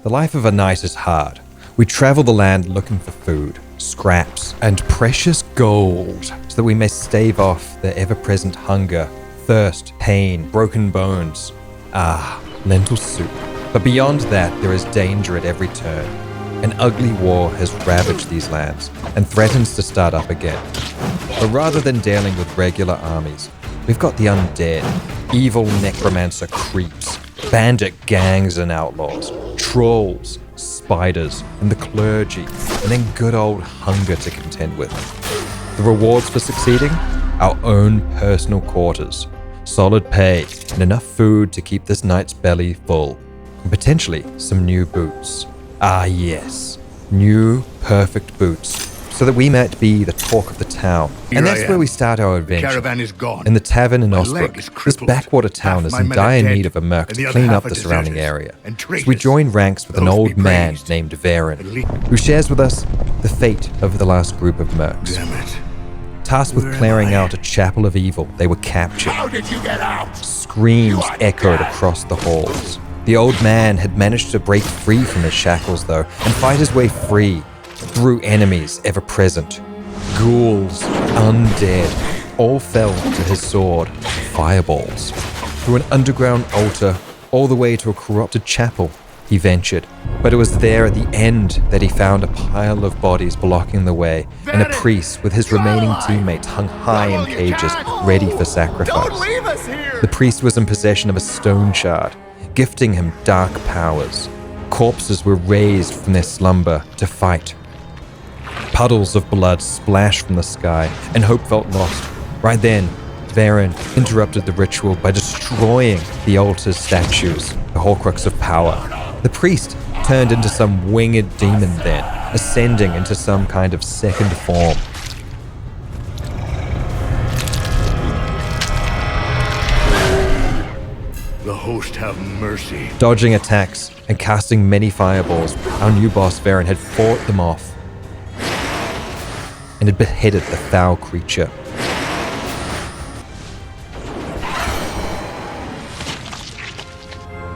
The life of a knight is hard. We travel the land looking for food, scraps, and precious gold so that we may stave off the ever-present hunger, thirst, pain, broken bones. Lentil soup. But beyond that, there is danger at every turn. An ugly war has ravaged these lands and threatens to start up again. But rather than dealing with regular armies, we've got the undead, evil necromancer creeps, bandit gangs and outlaws, trolls, spiders, and the clergy, and then good old hunger to contend with. The rewards for succeeding? Our own personal quarters, solid pay, and enough food to keep this knight's belly full, and potentially some new boots. Yes, new perfect boots, so that we might be the talk of the town. And that's where we start our adventure. The caravan is gone. In the tavern in Osbrook, this crippled. backwater town is Half my in men are dire dead, need of a merc and the to other clean half up are the surrounding deserters area. and So we traitors. join ranks with an Those old be man praised. named Varen, At least- who shares with us the fate of the last group of mercs. Damn it. Tasked with Where am clearing I? out a chapel of evil, they were captured. How did you get out? Screams echoed across the halls. The old man had managed to break free from his shackles, though, and fight his way free through enemies ever present. Ghouls, undead, all fell to his sword, fireballs. Through an underground altar, all the way to a corrupted chapel, he ventured. But it was there at the end that he found a pile of bodies blocking the way, and a priest with his remaining teammates hung high in cages, ready for sacrifice. Don't leave us here! The priest was in possession of a Stoneshard, gifting him dark powers. Corpses were raised from their slumber to fight. Puddles of blood splashed from the sky, and hope felt lost. Right then, Varen interrupted the ritual by destroying the altar's statues, the Horcrux of power. The priest turned into some winged demon then, ascending into some kind of second form. The host have mercy. Dodging attacks and casting many fireballs, our new boss Varen had fought them off and had beheaded the foul creature.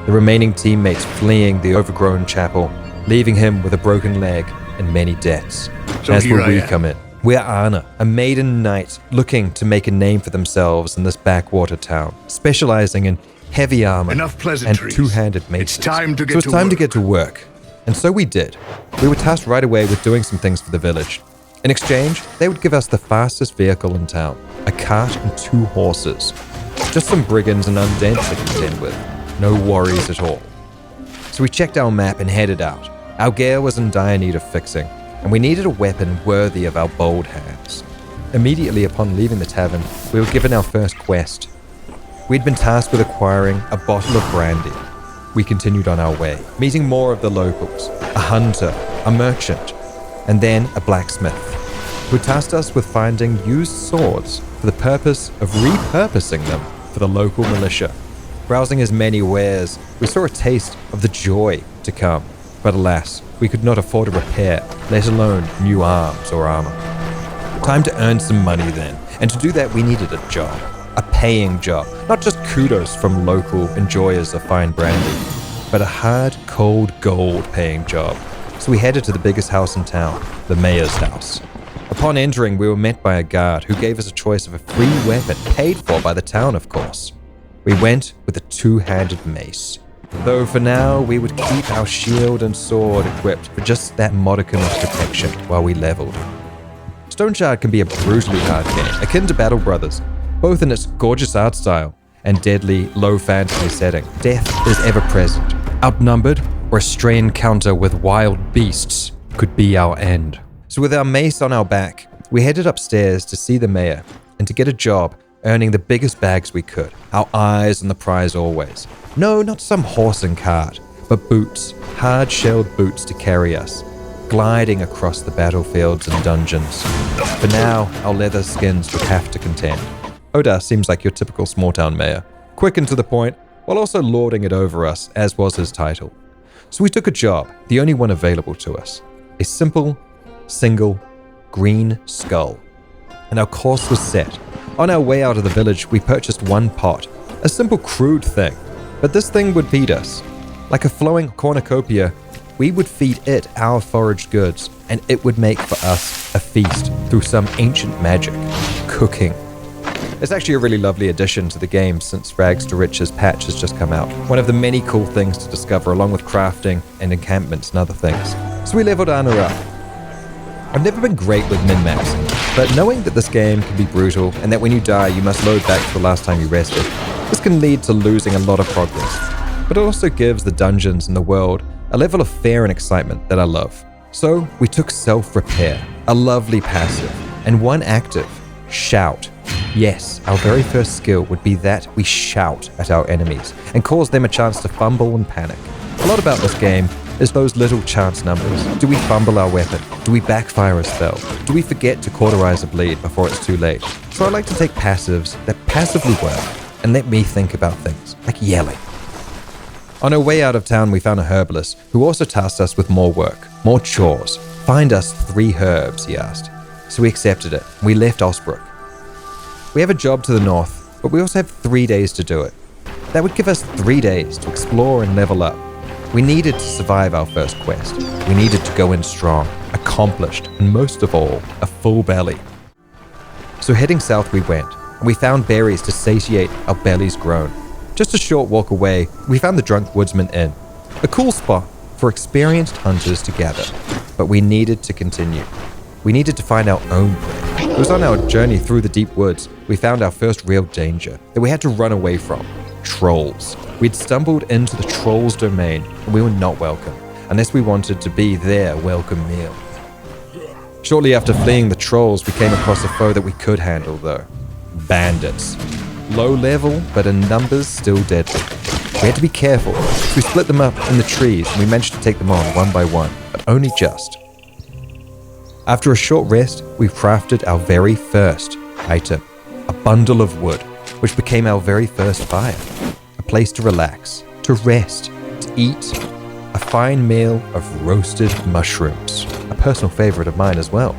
The remaining teammates fleeing the overgrown chapel, leaving him with a broken leg and many debts. So That's here where I we am. come in. We're Arna, a maiden knight looking to make a name for themselves in this backwater town, specializing in heavy armor Enough and pleasantries. two-handed maces. It's time to get so it's to time to work. get to work. And so we did. We were tasked right away with doing some things for the village. In exchange, they would give us the fastest vehicle in town, a cart and 2 horses. Just some brigands and undead to contend with. No worries at all. So we checked our map and headed out. Our gear was in dire need of fixing, and we needed a weapon worthy of our bold hands. Immediately upon leaving the tavern, we were given our first quest. We'd been tasked with acquiring a bottle of brandy. We continued on our way, meeting more of the locals, a hunter, a merchant, and then a blacksmith, who tasked us with finding used swords for the purpose of repurposing them for the local militia. Browsing his many wares, we saw a taste of the joy to come, but alas, we could not afford a repair, let alone new arms or armor. Time to earn some money then, and to do that we needed a job, a paying job, not just kudos from local enjoyers of fine brandy, but a hard, cold gold paying job. So we headed to the biggest house in town, the mayor's house. Upon entering, we were met by a guard who gave us a choice of a free weapon, paid for by the town, of course. We went with a 2-handed mace, though for now we would keep our shield and sword equipped for just that modicum of protection while we leveled. Stoneshard can be a brutally hard game, akin to Battle Brothers, both in its gorgeous art style and deadly low fantasy setting. Death is ever present. Outnumbered, or a stray encounter with wild beasts could be our end. So with our mace on our back, we headed upstairs to see the mayor and to get a job earning the biggest bags we could, our eyes on the prize always. No, not some horse and cart, but boots, hard-shelled boots to carry us, gliding across the battlefields and dungeons. For now, our leather skins would have to contend. Oda seems like your typical small-town mayor, quick and to the point, while also lording it over us, as was his title. So we took a job, the only one available to us. A simple, single, green skull. And our course was set. On our way out of the village, we purchased 1 pot, a simple crude thing, but this thing would beat us. Like a flowing cornucopia, we would feed it our foraged goods, and it would make for us a feast through some ancient magic, cooking. It's actually a really lovely addition to the game since Rags to Riches patch has just come out. One of the many cool things to discover along with crafting and encampments and other things. So we leveled Arna up. I've never been great with min-maxing, but knowing that this game can be brutal and that when you die you must load back to the last time you rested, this can lead to losing a lot of progress. But it also gives the dungeons and the world a level of fear and excitement that I love. So we took self-repair, a lovely passive, and one active, shout. Yes, our very first skill would be that we shout at our enemies and cause them a chance to fumble and panic. A lot about this game is those little chance numbers. Do we fumble our weapon? Do we backfire a spell? Do we forget to cauterize a bleed before it's too late? So I like to take passives that passively work and let me think about things, like yelling. On our way out of town, we found a herbalist who also tasked us with more work, more chores. Find us 3 herbs, he asked. So we accepted it. We left Osbrook. We have a job to the north, but we also have 3 days to do it. That would give us 3 days to explore and level up. We needed to survive our first quest. We needed to go in strong, accomplished, and most of all, a full belly. So heading south we went, and we found berries to satiate our bellies grown. Just a short walk away, we found the Drunk Woodsman Inn, a cool spot for experienced hunters to gather, but we needed to continue. We needed to find our own prey. It was on our journey through the deep woods we found our first real danger that we had to run away from. Trolls. We'd stumbled into the trolls' domain and we were not welcome, unless we wanted to be their welcome meal. Shortly after fleeing the trolls, we came across a foe that we could handle though. Bandits. Low level, but in numbers still deadly. We had to be careful, so we split them up in the trees and we managed to take them on one by one, but only just. After a short rest, we crafted our very first item, a bundle of wood, which became our very first fire, a place to relax, to rest, to eat, a fine meal of roasted mushrooms, a personal favorite of mine as well.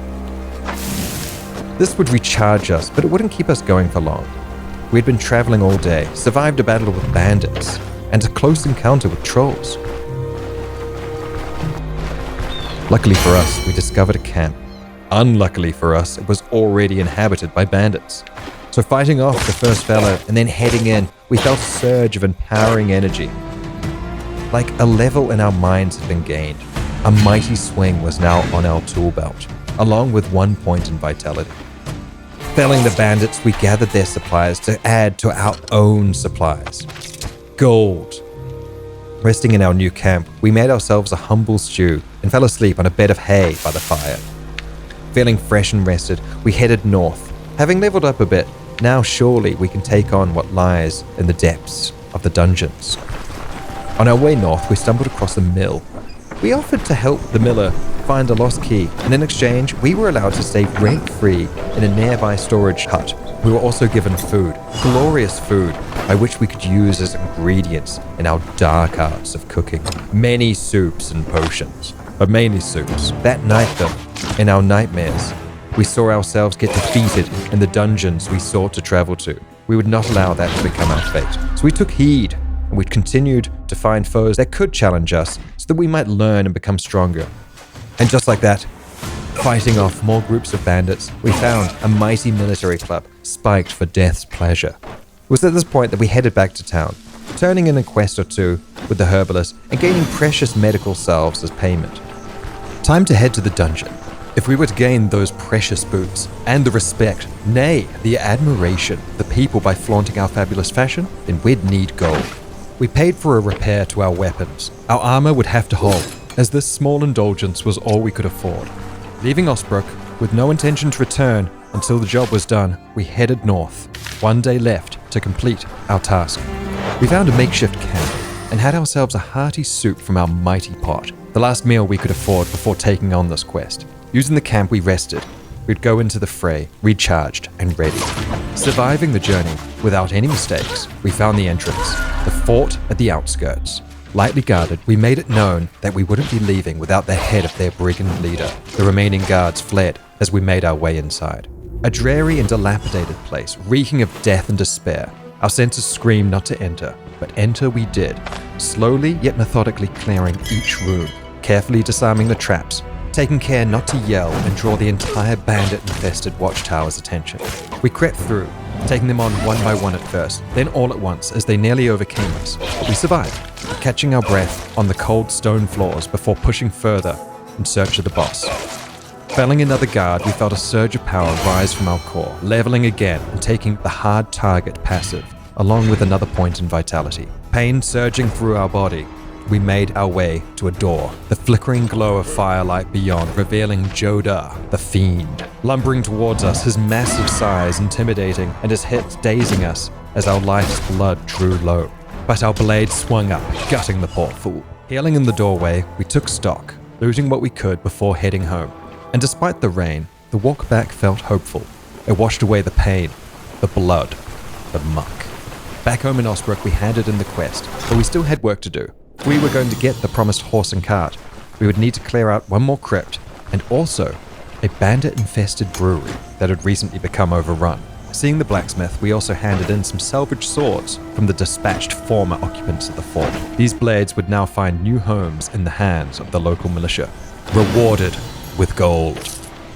This would recharge us, but it wouldn't keep us going for long. We'd been traveling all day, survived a battle with bandits, and a close encounter with trolls. Luckily for us, we discovered a camp. Unluckily for us, it was already inhabited by bandits. So fighting off the first fellow and then heading in, we felt a surge of empowering energy. Like a level in our minds had been gained. A mighty swing was now on our tool belt, along with 1 point in vitality. Felling the bandits, we gathered their supplies to add to our own supplies. Gold. Resting in our new camp, we made ourselves a humble stew and fell asleep on a bed of hay by the fire. Feeling fresh and rested, we headed north. Having leveled up a bit, now surely we can take on what lies in the depths of the dungeons. On our way north, we stumbled across a mill. We offered to help the miller find a lost key, and in exchange, we were allowed to stay rent-free in a nearby storage hut. We were also given food, glorious food, by which we could use as ingredients in our dark arts of cooking. Many soups and potions, but mainly soups. That night though, in our nightmares, we saw ourselves get defeated in the dungeons we sought to travel to. We would not allow that to become our fate. So we took heed, and we continued to find foes that could challenge us so that we might learn and become stronger. And just like that, fighting off more groups of bandits, we found a mighty military club spiked for death's pleasure. It was at this point that we headed back to town, turning in a quest or two with the herbalist and gaining precious medical salves as payment. Time to head to the dungeon. If we were to gain those precious boots and the respect, nay, the admiration of the people by flaunting our fabulous fashion, then we'd need gold. We paid for a repair to our weapons. Our armor would have to hold, as this small indulgence was all we could afford. Leaving Osbrook, with no intention to return until the job was done, we headed north. 1 day left to complete our task. We found a makeshift camp and had ourselves a hearty soup from our mighty pot, the last meal we could afford before taking on this quest. Using the camp, we rested. We'd go into the fray, recharged and ready. Surviving the journey without any mistakes, we found the entrance, the fort at the outskirts. Lightly guarded, we made it known that we wouldn't be leaving without the head of their brigand leader. The remaining guards fled as we made our way inside. A dreary and dilapidated place, reeking of death and despair. Our senses screamed not to enter, but enter we did, slowly yet methodically clearing each room, carefully disarming the traps, taking care not to yell and draw the entire bandit-infested watchtower's attention. We crept through, taking them on one by one at first, then all at once as they nearly overcame us. But we survived, catching our breath on the cold stone floors before pushing further in search of the boss. Felling another guard, we felt a surge of power rise from our core, leveling again and taking the hard target passive, along with another point in vitality. Pain surging through our body, we made our way to a door, the flickering glow of firelight beyond revealing Joda, the fiend, lumbering towards us, his massive size intimidating and his hits dazing us as our life's blood drew low. But our blade swung up, gutting the poor fool. Healing in the doorway, we took stock, looting what we could before heading home. And despite the rain, the walk back felt hopeful. It washed away the pain, the blood, the muck. Back home in Osbrook, we handed in the quest, but we still had work to do. If we were going to get the promised horse and cart, we would need to clear out one more crypt, and also a bandit-infested brewery that had recently become overrun. Seeing the blacksmith, we also handed in some salvaged swords from the dispatched former occupants of the fort. These blades would now find new homes in the hands of the local militia, rewarded with gold.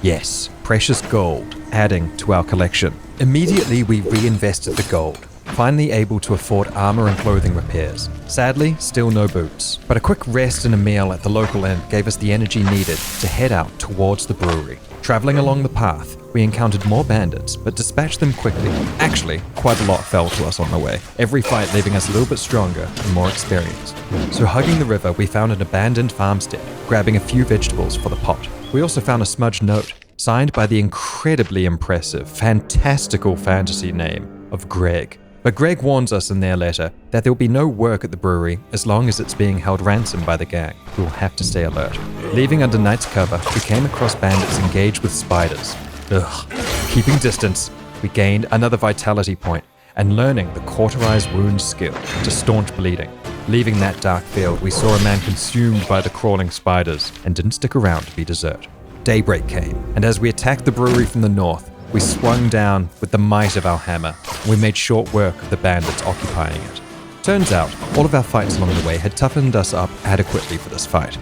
Yes, precious gold, adding to our collection. Immediately, we reinvested the gold, finally able to afford armor and clothing repairs. Sadly, still no boots, but a quick rest and a meal at the local inn gave us the energy needed to head out towards the brewery. Traveling along the path, we encountered more bandits, but dispatched them quickly. Actually, quite a lot fell to us on the way, every fight leaving us a little bit stronger and more experienced. So hugging the river, we found an abandoned farmstead, grabbing a few vegetables for the pot. We also found a smudged note, signed by the incredibly impressive, fantastical fantasy name of Greg. But Greg warns us in their letter that there will be no work at the brewery as long as it's being held ransom by the gang. We will have to stay alert. Leaving under night's cover, we came across bandits engaged with spiders. Keeping distance, we gained another vitality point and learning the cauterized wound skill to staunch bleeding. Leaving that dark field, we saw a man consumed by the crawling spiders and didn't stick around to be dessert. Daybreak came, and as we attacked the brewery from the north, we swung down with the might of our hammer, and we made short work of the bandits occupying it. Turns out, all of our fights along the way had toughened us up adequately for this fight.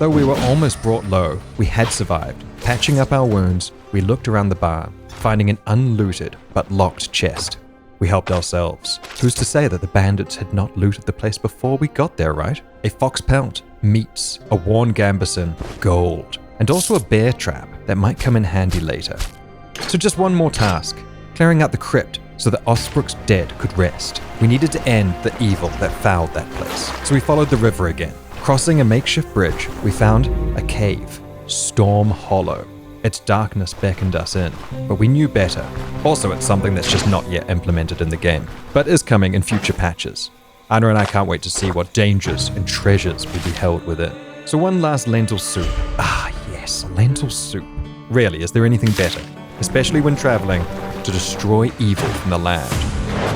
Though we were almost brought low, we had survived. Patching up our wounds, we looked around the barn, finding an unlooted but locked chest. We helped ourselves. Who's to say that the bandits had not looted the place before we got there, right? A fox pelt, meats, a worn gambeson, gold, and also a bear trap that might come in handy later. So just one more task, clearing out the crypt so that Osbrook's dead could rest. We needed to end the evil that fouled that place. So we followed the river again. Crossing a makeshift bridge, we found a cave, Storm Hollow. Its darkness beckoned us in, but we knew better. Also, it's something that's just not yet implemented in the game, but is coming in future patches. Arna and I can't wait to see what dangers and treasures will be held within. So one last lentil soup. Ah yes, lentil soup. Really, is there anything better? Especially when traveling to destroy evil from the land.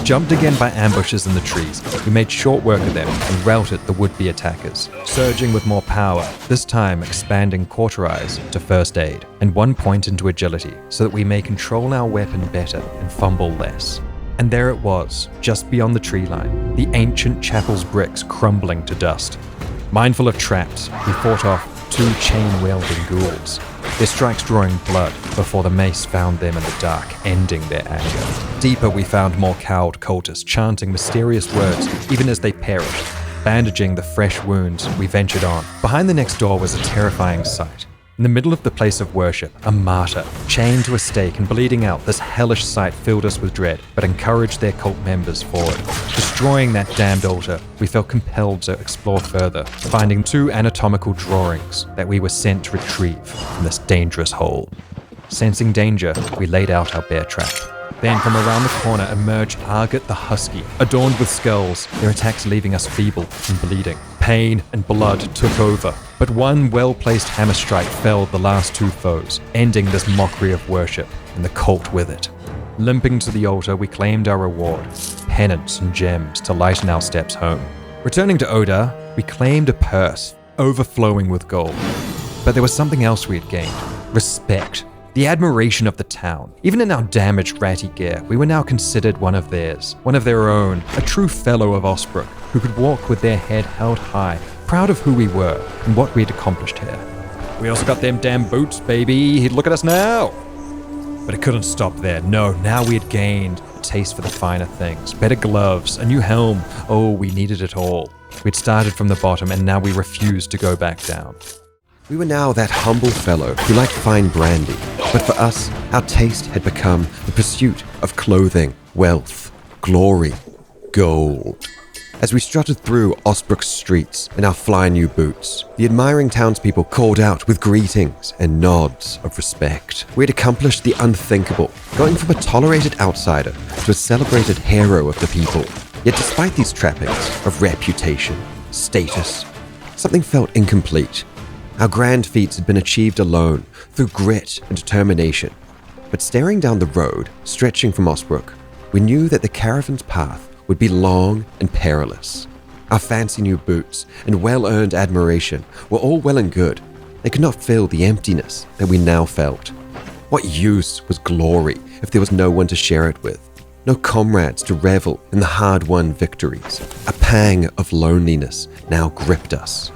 Jumped again by ambushes in the trees, we made short work of them and routed the would-be attackers, surging with more power, this time expanding cauterize to first aid, and 1 point into agility, so that we may control our weapon better and fumble less. And there it was, just beyond the tree line, the ancient chapel's bricks crumbling to dust. Mindful of traps, we fought off 2 chain-wielding ghouls, their strikes drawing blood before the mace found them in the dark, ending their anger. Deeper, we found more cowed cultists chanting mysterious words even as they perished. Bandaging the fresh wounds, we ventured on. Behind the next door was a terrifying sight. In the middle of the place of worship, a martyr, chained to a stake and bleeding out. This hellish sight filled us with dread, but encouraged their cult members forward. Destroying that damned altar, we felt compelled to explore further, finding 2 anatomical drawings that we were sent to retrieve from this dangerous hole. Sensing danger, we laid out our bear trap. Then from around the corner emerged Argot the Husky, adorned with skulls, their attacks leaving us feeble and bleeding. Pain and blood took over, but one well-placed hammer strike felled the last 2 foes, ending this mockery of worship and the cult with it. Limping to the altar, we claimed our reward, penance and gems to lighten our steps home. Returning to Oda, we claimed a purse, overflowing with gold. But there was something else we had gained, respect. The admiration of the town. Even in our damaged ratty gear, we were now considered one of theirs, one of their own, a true fellow of Osbrook, who could walk with their head held high, proud of who we were and what we'd accomplished here. We also got them damn boots, baby. Look at us now. But it couldn't stop there. No, now we had gained a taste for the finer things. Better gloves, a new helm. Oh, we needed it all. We'd started from the bottom and now we refused to go back down. We were now that humble fellow who liked fine brandy, but for us, our taste had become the pursuit of clothing, wealth, glory, gold. As we strutted through Osbrook's streets in our fly new boots, the admiring townspeople called out with greetings and nods of respect. We had accomplished the unthinkable, going from a tolerated outsider to a celebrated hero of the people. Yet despite these trappings of reputation, status, something felt incomplete. Our grand feats had been achieved alone, through grit and determination. But staring down the road, stretching from Osbrook, we knew that the caravan's path would be long and perilous. Our fancy new boots and well-earned admiration were all well and good. They could not fill the emptiness that we now felt. What use was glory if there was no one to share it with? No comrades to revel in the hard-won victories. A pang of loneliness now gripped us.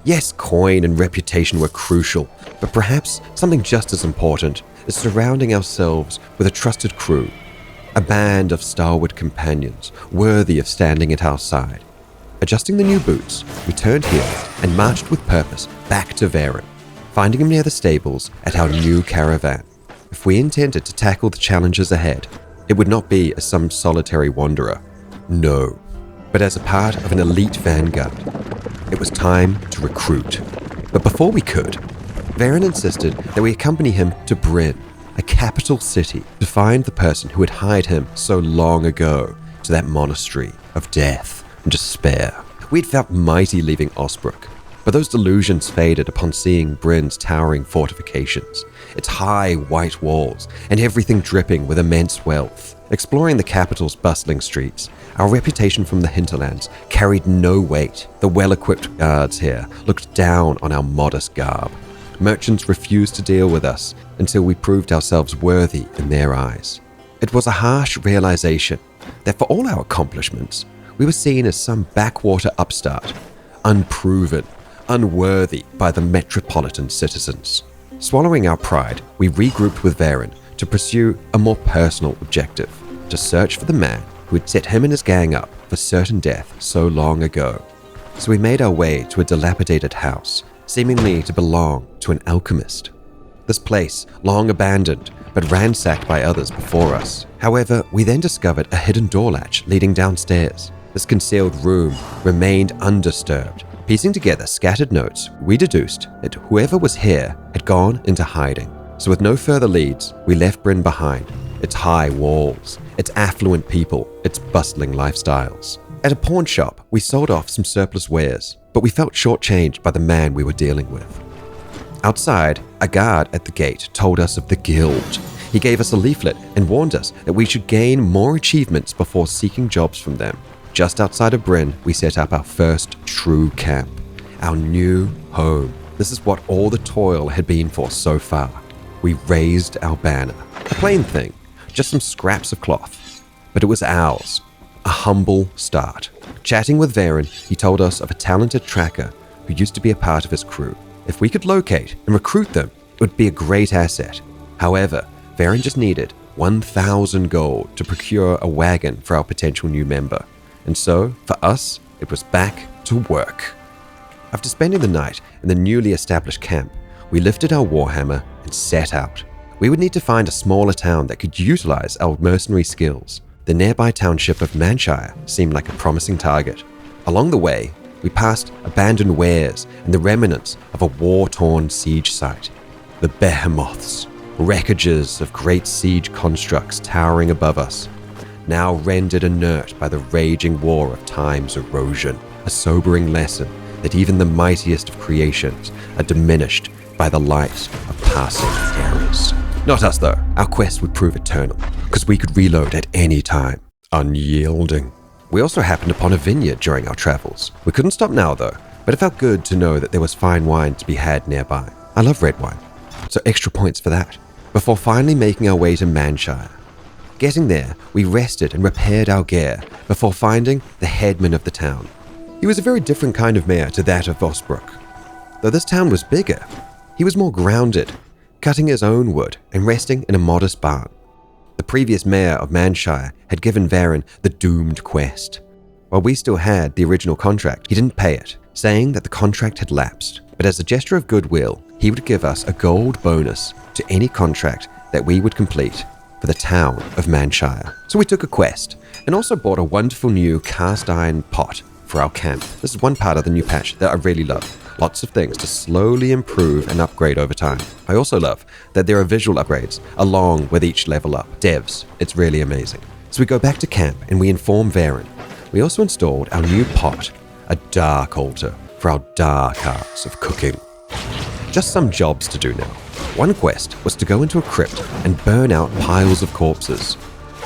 Yes, coin and reputation were crucial, but perhaps something just as important is surrounding ourselves with a trusted crew, a band of stalwart companions worthy of standing at our side. Adjusting the new boots, we turned heel and marched with purpose back to Varen, finding him near the stables at our new caravan. If we intended to tackle the challenges ahead, it would not be as some solitary wanderer, no, but as a part of an elite vanguard. It was time to recruit. But before we could, Varen insisted that we accompany him to Bryn, a capital city, to find the person who had hired him so long ago to that monastery of death and despair. We'd felt mighty leaving Osbrook, but those delusions faded upon seeing Bryn's towering fortifications, its high white walls, and everything dripping with immense wealth. Exploring the capital's bustling streets, our reputation from the hinterlands carried no weight. The well-equipped guards here looked down on our modest garb. Merchants refused to deal with us until we proved ourselves worthy in their eyes. It was a harsh realization that for all our accomplishments, we were seen as some backwater upstart, unproven, unworthy by the metropolitan citizens. Swallowing our pride, we regrouped with Varen to pursue a more personal objective, to search for the man who had set him and his gang up for certain death so long ago. So we made our way to a dilapidated house, seemingly to belong to an alchemist. This place, long abandoned, but ransacked by others before us. However, we then discovered a hidden door latch leading downstairs. This concealed room remained undisturbed. Piecing together scattered notes, we deduced that whoever was here had gone into hiding. So with no further leads, we left Bryn behind, its high walls, its affluent people, its bustling lifestyles. At a pawn shop, we sold off some surplus wares, but we felt shortchanged by the man we were dealing with. Outside, a guard at the gate told us of the guild. He gave us a leaflet and warned us that we should gain more achievements before seeking jobs from them. Just outside of Bryn, we set up our first true camp, our new home. This is what all the toil had been for so far. We raised our banner, a plain thing, just some scraps of cloth, but it was ours, a humble start. Chatting with Varen, he told us of a talented tracker who used to be a part of his crew. If we could locate and recruit them, it would be a great asset. However, Varen just needed 1,000 gold to procure a wagon for our potential new member. And so, for us, it was back to work. After spending the night in the newly established camp, we lifted our warhammer and set out. We would need to find a smaller town that could utilize our mercenary skills. The nearby township of Manshire seemed like a promising target. Along the way, we passed abandoned wares and the remnants of a war-torn siege site. The behemoths, wreckages of great siege constructs towering above us, now rendered inert by the raging war of time's erosion. A sobering lesson that even the mightiest of creations are diminished by the light of passing eras. Not us though, our quest would prove eternal, because we could reload at any time, unyielding. We also happened upon a vineyard during our travels. We couldn't stop now though, but it felt good to know that there was fine wine to be had nearby. I love red wine, so extra points for that. Before finally making our way to Manshire. Getting there, we rested and repaired our gear before finding the headman of the town. He was a very different kind of mayor to that of Osbrook. Though this town was bigger, he was more grounded, cutting his own wood and resting in a modest barn. The previous mayor of Manshire had given Varen the doomed quest. While we still had the original contract, he didn't pay it, saying that the contract had lapsed, but as a gesture of goodwill, he would give us a gold bonus to any contract that we would complete for the town of Manshire. So we took a quest, and also bought a wonderful new cast iron pot for our camp. This is one part of the new patch that I really love. Lots of things to slowly improve and upgrade over time. I also love that there are visual upgrades along with each level up. Devs, it's really amazing. So we go back to camp and we inform Varen. We also installed our new pot, a dark altar for our dark arts of cooking. Just some jobs to do now. One quest was to go into a crypt and burn out piles of corpses.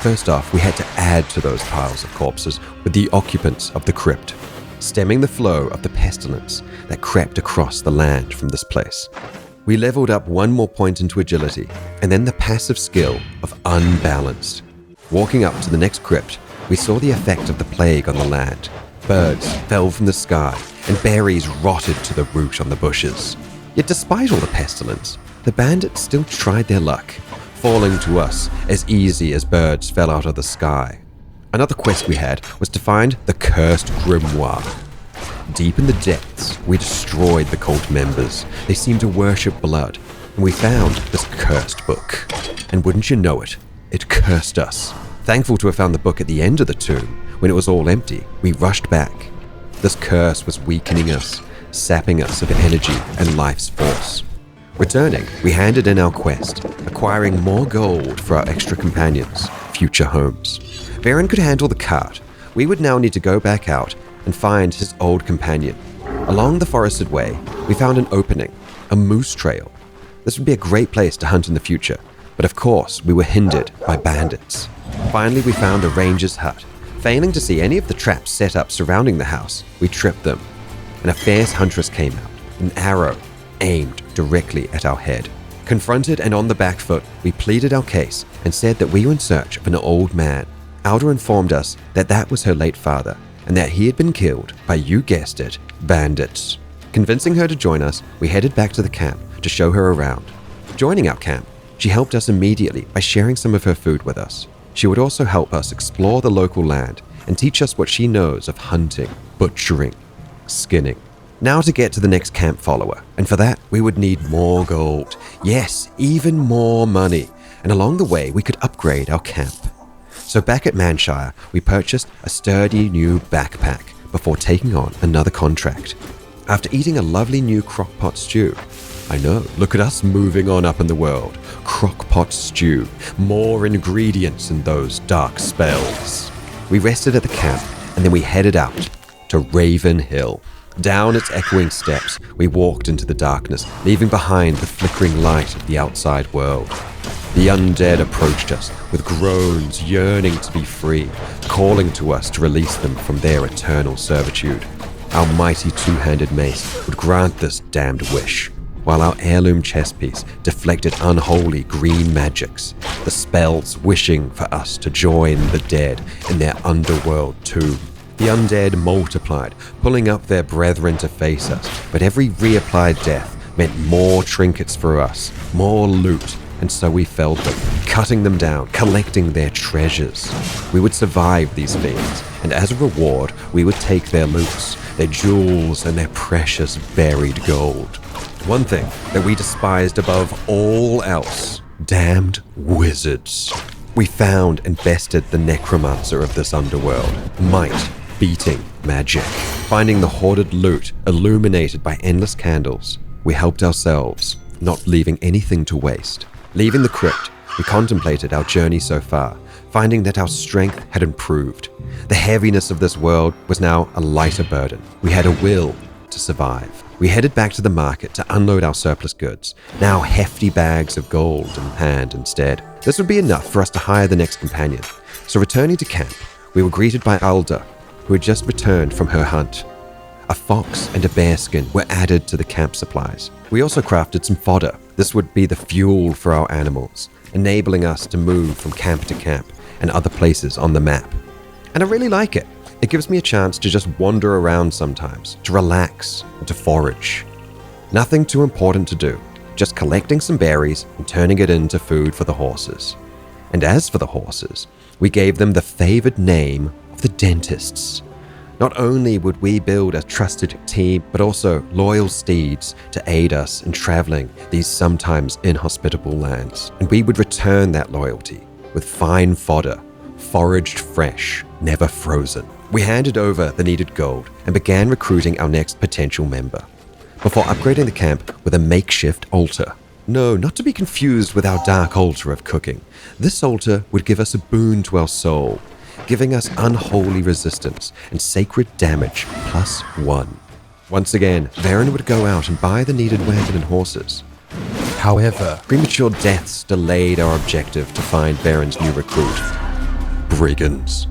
First off, we had to add to those piles of corpses with the occupants of the crypt, stemming the flow of the pestilence that crept across the land from this place. We leveled up one more point into agility, and then the passive skill of unbalanced. Walking up to the next crypt, we saw the effect of the plague on the land. Birds fell from the sky, and berries rotted to the root on the bushes. Yet despite all the pestilence, the bandits still tried their luck, falling to us as easy as birds fell out of the sky. Another quest we had was to find the Cursed Grimoire. Deep in the depths, we destroyed the cult members. They seemed to worship blood, and we found this cursed book. And wouldn't you know it, it cursed us. Thankful to have found the book at the end of the tomb, when it was all empty, we rushed back. This curse was weakening us, sapping us of energy and life's force. Returning, we handed in our quest, acquiring more gold for our extra companions' future homes. Varen could handle the cart. We would now need to go back out and find his old companion. Along the forested way, we found an opening, a moose trail. This would be a great place to hunt in the future, but of course we were hindered by bandits. Finally, we found a ranger's hut. Failing to see any of the traps set up surrounding the house, we tripped them, and a fierce huntress came out, an arrow aimed directly at our head. Confronted and on the back foot, we pleaded our case and said that we were in search of an old man. Alda informed us that that was her late father, and that he had been killed by, you guessed it, bandits. Convincing her to join us, we headed back to the camp to show her around. Joining our camp, she helped us immediately by sharing some of her food with us. She would also help us explore the local land and teach us what she knows of hunting, butchering, skinning. Now to get to the next camp follower, and for that we would need more gold. Yes, even more money, and along the way we could upgrade our camp. So back at Manshire, we purchased a sturdy new backpack before taking on another contract. After eating a lovely new crockpot stew, I know, look at us moving on up in the world. Crockpot stew, more ingredients in those dark spells. We rested at the camp, and then we headed out to Raven Hill. Down its echoing steps, we walked into the darkness, leaving behind the flickering light of the outside world. The undead approached us with groans, yearning to be free, calling to us to release them from their eternal servitude. Our mighty two-handed mace would grant this damned wish, while our heirloom chess piece deflected unholy green magics, the spells wishing for us to join the dead in their underworld tomb. The undead multiplied, pulling up their brethren to face us, but every reapplied death meant more trinkets for us, more loot, and so we felled them, cutting them down, collecting their treasures. We would survive these fiends, and as a reward, we would take their loots, their jewels, and their precious buried gold. One thing that we despised above all else, damned wizards. We found and bested the necromancer of this underworld, might beating magic. Finding the hoarded loot illuminated by endless candles, we helped ourselves, not leaving anything to waste. Leaving the crypt, we contemplated our journey so far, finding that our strength had improved. The heaviness of this world was now a lighter burden. We had a will to survive. We headed back to the market to unload our surplus goods, now hefty bags of gold in hand instead. This would be enough for us to hire the next companion. So returning to camp, we were greeted by Alda, who had just returned from her hunt. A fox and a bearskin were added to the camp supplies. We also crafted some fodder. This would be the fuel for our animals, enabling us to move from camp to camp and other places on the map. And I really like it. It gives me a chance to just wander around sometimes, to relax and to forage. Nothing too important to do, just collecting some berries and turning it into food for the horses. And as for the horses, we gave them the favored name of the dentists. Not only would we build a trusted team, but also loyal steeds to aid us in traveling these sometimes inhospitable lands. And we would return that loyalty with fine fodder, foraged fresh, never frozen. We handed over the needed gold and began recruiting our next potential member, before upgrading the camp with a makeshift altar. No, not to be confused with our dark altar of cooking. This altar would give us a boon to our soul, giving us unholy resistance and sacred damage +1. Once again, Varen would go out and buy the needed wagon and horses. However, premature deaths delayed our objective to find Varen's new recruit. Brigands.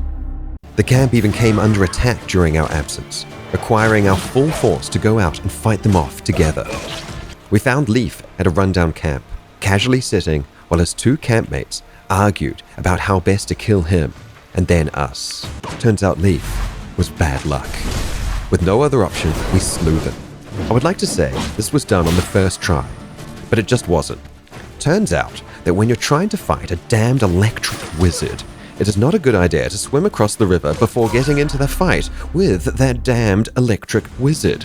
The camp even came under attack during our absence, requiring our full force to go out and fight them off together. We found Leaf at a rundown camp, casually sitting while his 2 campmates argued about how best to kill him and then us. Turns out Leaf was bad luck. With no other option, we slew them. I would like to say this was done on the first try, but it just wasn't. Turns out that when you're trying to fight a damned electric wizard, it is not a good idea to swim across the river before getting into the fight with that damned electric wizard.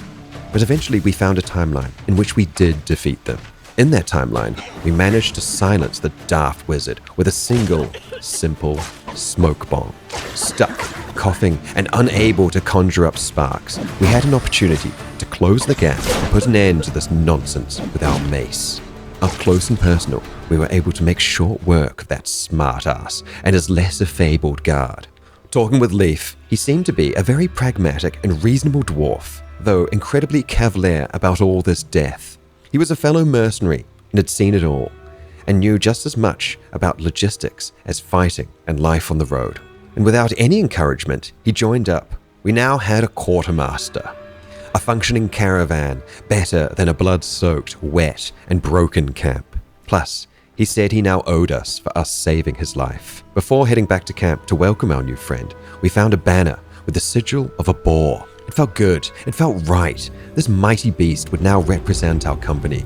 But eventually we found a timeline in which we did defeat them. In that timeline, we managed to silence the daft wizard with a single, simple smoke bomb. Stuck, coughing, and unable to conjure up sparks, we had an opportunity to close the gap and put an end to this nonsense with our mace. Up close and personal, we were able to make short work of that smart-ass and his lesser-fabled guard. Talking with Leaf, he seemed to be a very pragmatic and reasonable dwarf, though incredibly cavalier about all this death. He was a fellow mercenary and had seen it all, and knew just as much about logistics as fighting and life on the road. And without any encouragement, he joined up. We now had a quartermaster. A functioning caravan, better than a blood-soaked, wet, and broken camp. Plus, he said he now owed us for us saving his life. Before heading back to camp to welcome our new friend, we found a banner with the sigil of a boar. It felt good. It felt right. This mighty beast would now represent our company.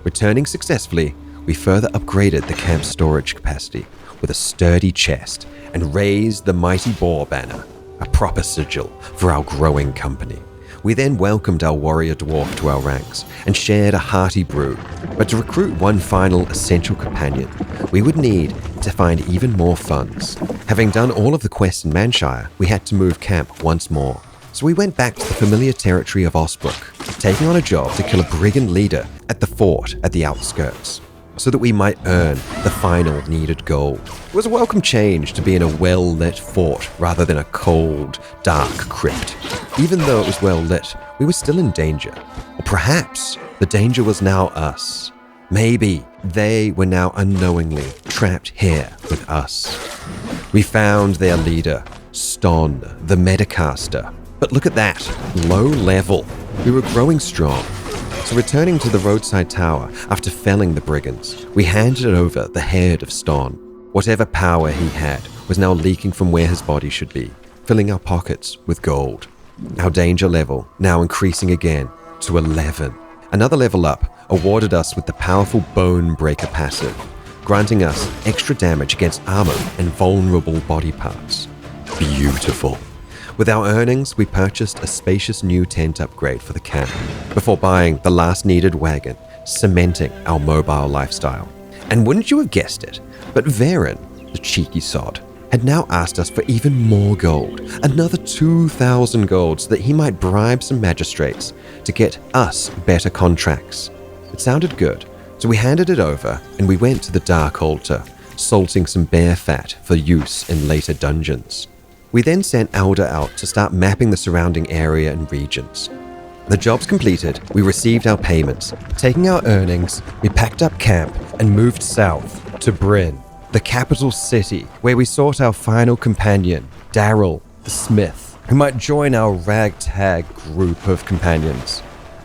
Returning successfully, we further upgraded the camp's storage capacity with a sturdy chest and raised the mighty boar banner, a proper sigil for our growing company. We then welcomed our warrior dwarf to our ranks and shared a hearty brew. But to recruit one final essential companion, we would need to find even more funds. Having done all of the quests in Manshire, we had to move camp once more. So we went back to the familiar territory of Osbrook, taking on a job to kill a brigand leader at the fort at the Outskirts, so that we might earn the final needed gold. It was a welcome change to be in a well-lit fort rather than a cold, dark crypt. Even though it was well-lit, we were still in danger. Or perhaps the danger was now us. Maybe they were now unknowingly trapped here with us. We found their leader, Ston, the Medicaster. But look at that, low level. We were growing strong. So returning to the roadside tower after felling the brigands, we handed over the head of Ston. Whatever power he had was now leaking from where his body should be, filling our pockets with gold. Our danger level now increasing again to 11. Another level up awarded us with the powerful Bone Breaker passive, granting us extra damage against armor and vulnerable body parts. Beautiful. With our earnings, we purchased a spacious new tent upgrade for the camp before buying the last needed wagon, cementing our mobile lifestyle. And wouldn't you have guessed it, but Varen, the cheeky sod, had now asked us for even more gold, another 2,000 gold, so that he might bribe some magistrates to get us better contracts. It sounded good, so we handed it over and we went to the Dark Altar, salting some bear fat for use in later dungeons. We then sent Elder out to start mapping the surrounding area and regions. The jobs completed, we received our payments. Taking our earnings, we packed up camp and moved south to Bryn, the capital city, where we sought our final companion, Daryl, the smith, who might join our ragtag group of companions.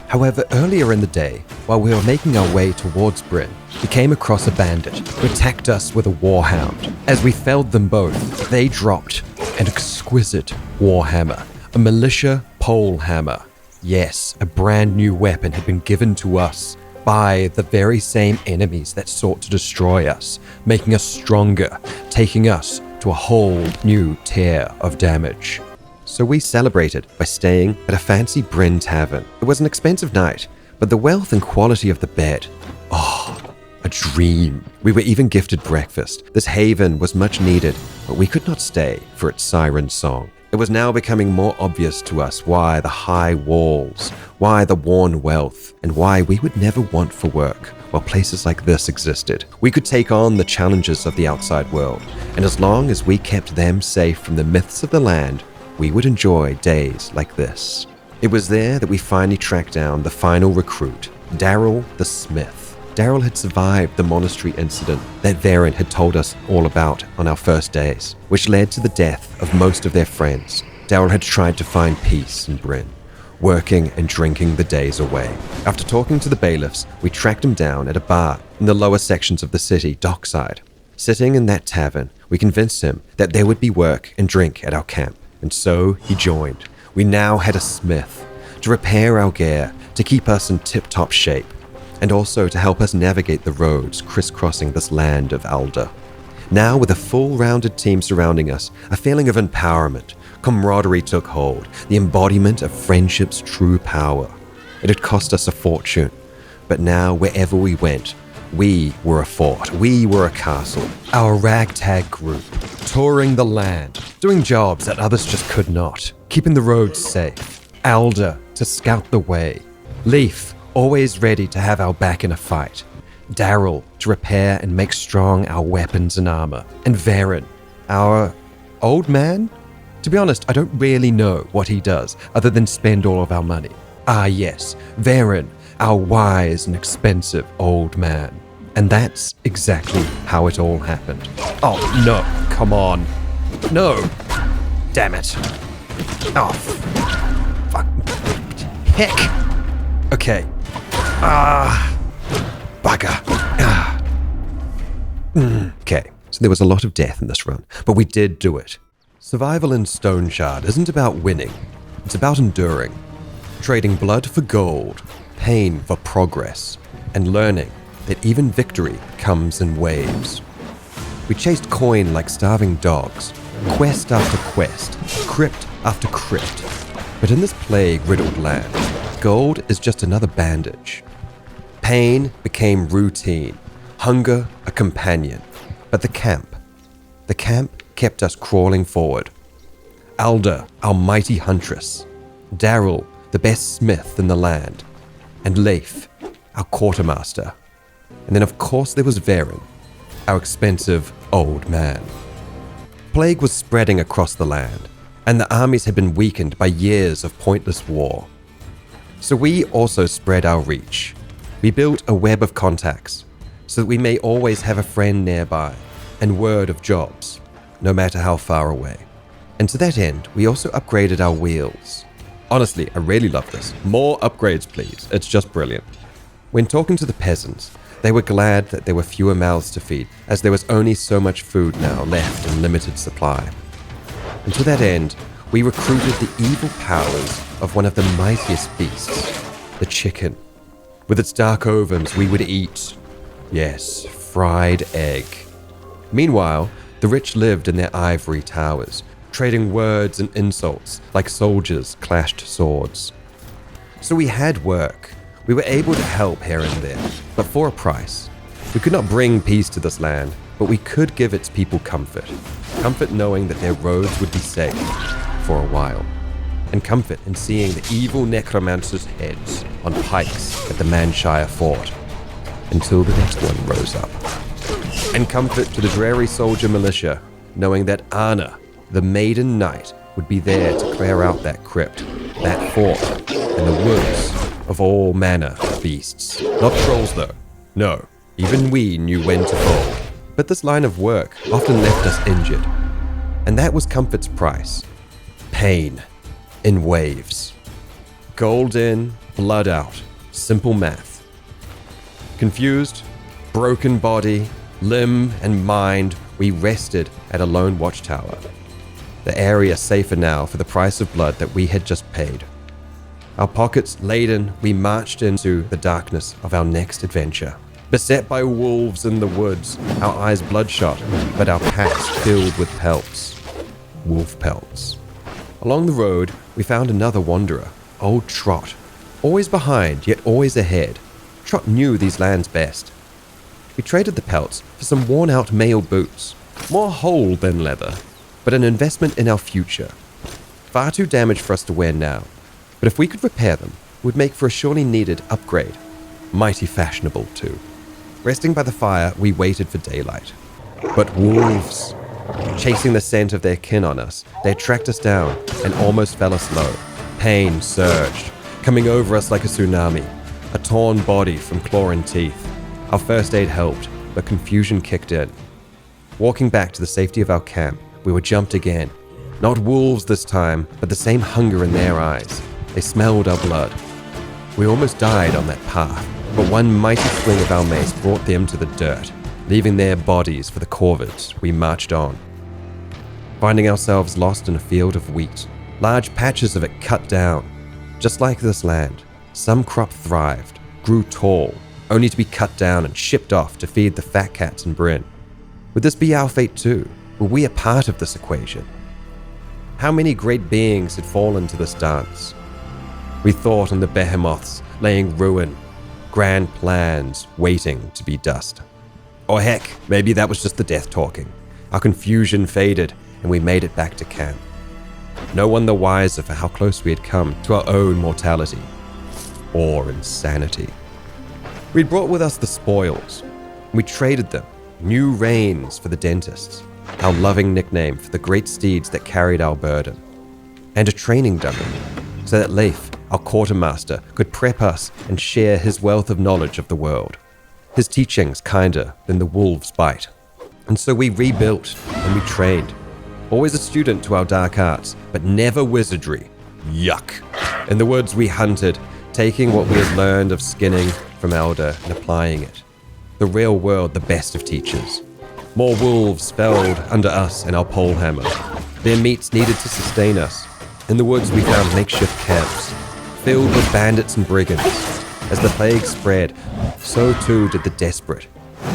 However, earlier in the day, while we were making our way towards Bryn, we came across a bandit who attacked us with a warhound. As we felled them both, they dropped an exquisite warhammer, a militia pole hammer. Yes, a brand new weapon had been given to us by the very same enemies that sought to destroy us, making us stronger, taking us to a whole new tier of damage. So we celebrated by staying at a fancy Bryn tavern. It was an expensive night, but the wealth and quality of the bed, a dream. We were even gifted breakfast. This haven was much needed, but we could not stay for its siren song. It was now becoming more obvious to us why the high walls, why the worn wealth, and why we would never want for work while places like this existed. We could take on the challenges of the outside world, and as long as we kept them safe from the myths of the land, we would enjoy days like this. It was there that we finally tracked down the final recruit, Daryl the Smith. Daryl had survived the monastery incident that Varen had told us all about on our first days, which led to the death of most of their friends. Daryl had tried to find peace in Bryn, working and drinking the days away. After talking to the bailiffs, we tracked him down at a bar in the lower sections of the city, dockside. Sitting in that tavern, we convinced him that there would be work and drink at our camp, and so he joined. We now had a smith to repair our gear, to keep us in tip-top shape, and also to help us navigate the roads crisscrossing this land of Alda. Now, with a full-rounded team surrounding us, a feeling of empowerment, camaraderie took hold, the embodiment of friendship's true power. It had cost us a fortune, but now wherever we went, we were a fort, we were a castle, our ragtag group, touring the land, doing jobs that others just could not, keeping the roads safe, Alda to scout the way, Leaf always ready to have our back in a fight, Daryl to repair and make strong our weapons and armor, and Varen, our old man? To be honest, I don't really know what he does other than spend all of our money. Ah yes, Varen, our wise and expensive old man. And that's exactly how it all happened. Oh no, come on. No. Damn it. Oh, fuck. Heck. Okay. Bugger. Okay, so there was a lot of death in this run, but we did do it. Survival in Stoneshard isn't about winning, it's about enduring. Trading blood for gold, pain for progress, and learning that even victory comes in waves. We chased coin like starving dogs, quest after quest, crypt after crypt. But in this plague-riddled land, gold is just another bandage. Pain became routine, hunger a companion. But the camp kept us crawling forward. Alda, our mighty huntress. Daryl, the best smith in the land. And Leif, our quartermaster. And then of course there was Varen, our expensive old man. Plague was spreading across the land, and the armies had been weakened by years of pointless war. So we also spread our reach. We built a web of contacts, so that we may always have a friend nearby, and word of jobs, no matter how far away. And to that end, we also upgraded our wheels. Honestly, I really love this. More upgrades, please. It's just brilliant. When talking to the peasants, they were glad that there were fewer mouths to feed, as there was only so much food now left in limited supply. And to that end, we recruited the evil powers of one of the mightiest beasts, the chicken. With its dark ovens, we would eat, yes, fried egg. Meanwhile, the rich lived in their ivory towers, trading words and insults like soldiers clashed swords. So we had work. We were able to help here and there, but for a price. We could not bring peace to this land, but we could give its people comfort. Comfort knowing that their roads would be safe for a while. And comfort in seeing the evil necromancers' heads on pikes at the Manshire fort until the next one rose up. And comfort to the dreary soldier militia, knowing that Arna, the Maiden Knight, would be there to clear out that crypt, that fort, and the woods of all manner of beasts. Not trolls though. No, even we knew when to fold. But this line of work often left us injured. And that was comfort's price. Pain. In waves. Gold in, blood out. Simple math. Confused, broken body, limb and mind, we rested at a lone watchtower. the area safer now for the price of blood that we had just paid. Our pockets laden, we marched into the darkness of our next adventure. Beset by wolves in the woods, our eyes bloodshot, but our packs filled with pelts. Wolf pelts. Along the road, we found another wanderer, old Trot. Always behind, yet always ahead. Trot knew these lands best. We traded the pelts for some worn-out male boots. More whole than leather, but an investment in our future. Far too damaged for us to wear now, but if we could repair them, it would make for a surely needed upgrade. Mighty fashionable, too. Resting by the fire, we waited for daylight. But wolves, chasing the scent of their kin on us, they tracked us down and almost fell us low. Pain surged, coming over us like a tsunami. A torn body from claw and teeth. Our first aid helped, but confusion kicked in. Walking back to the safety of our camp, we were jumped again. Not wolves this time, but the same hunger in their eyes. They smelled our blood. We almost died on that path, but one mighty swing of our mace brought them to the dirt. Leaving their bodies for the corvids, we marched on. Finding ourselves lost in a field of wheat, large patches of it cut down. Just like this land, some crop thrived, grew tall, only to be cut down and shipped off to feed the fat cats and Bryn. Would this be our fate too? Were we a part of this equation? How many great beings had fallen to this dance? We thought on the behemoths laying ruin, grand plans waiting to be dust. Or heck, maybe that was just the death talking. Our confusion faded and we made it back to camp. No one the wiser for how close we had come to our own mortality. Or insanity. We'd brought with us the spoils. We traded them, new reins for the dentists, our loving nickname for the great steeds that carried our burden, and a training dummy, so that Leif, our quartermaster, could prep us and share his wealth of knowledge of the world. His teachings kinder than the wolves' bite. And so we rebuilt and we trained. Always a student to our dark arts, but never wizardry. Yuck. In the woods we hunted, taking what we had learned of skinning from Elder and applying it. The real world, the best of teachers. More wolves felled under us and our polehammer. Their meats needed to sustain us. In the woods we found makeshift camps, filled with bandits and brigands. As the plague spread, so too did the desperate.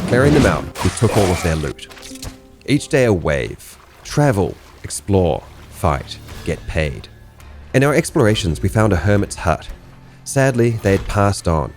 Clearing them out, we took all of their loot. Each day a wave. Travel, explore, fight, get paid. In our explorations, we found a hermit's hut. Sadly, they had passed on,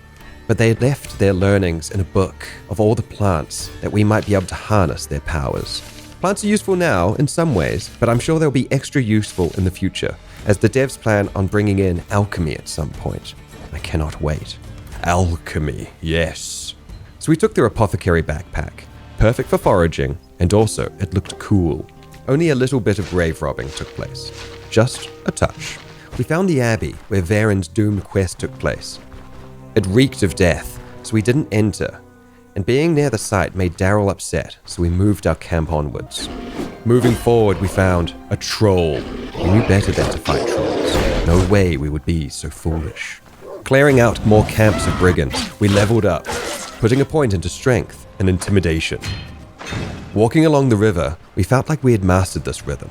but they had left their learnings in a book of all the plants that we might be able to harness their powers. Plants are useful now in some ways, but I'm sure they'll be extra useful in the future, as the devs plan on bringing in alchemy at some point. I cannot wait. Alchemy, yes. So we took their apothecary backpack, perfect for foraging, and also it looked cool. Only a little bit of grave robbing took place. Just a touch. We found the abbey where Varen's doomed quest took place. It reeked of death, so we didn't enter, and being near the site made Daryl upset, so we moved our camp onwards. Moving forward, we found a troll. We knew better than to fight trolls. No way we would be so foolish. Clearing out more camps of brigands, we leveled up, putting a point into strength and intimidation. Walking along the river, we felt like we had mastered this rhythm.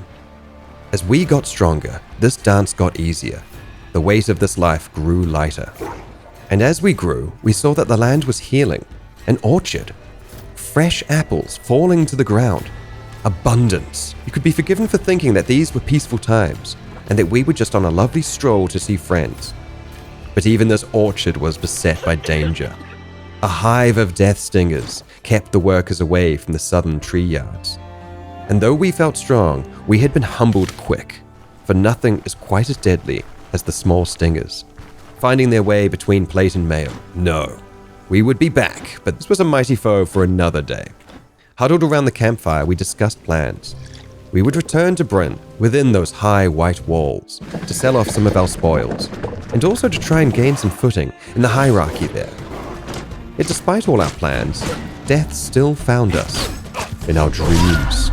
As we got stronger, this dance got easier. The weight of this life grew lighter. And as we grew, we saw that the land was healing. An orchard. Fresh apples falling to the ground. Abundance. You could be forgiven for thinking that these were peaceful times, and that we were just on a lovely stroll to see friends. But even this orchard was beset by danger. A hive of death stingers kept the workers away from the southern tree yards. And though we felt strong, we had been humbled quick, for nothing is quite as deadly as the small stingers. Finding their way between plate and mail, no. We would be back, but this was a mighty foe for another day. Huddled around the campfire, we discussed plans. We would return to Bryn, within those high white walls, to sell off some of our spoils, and also to try and gain some footing in the hierarchy there. Yet despite all our plans, death still found us, in our dreams.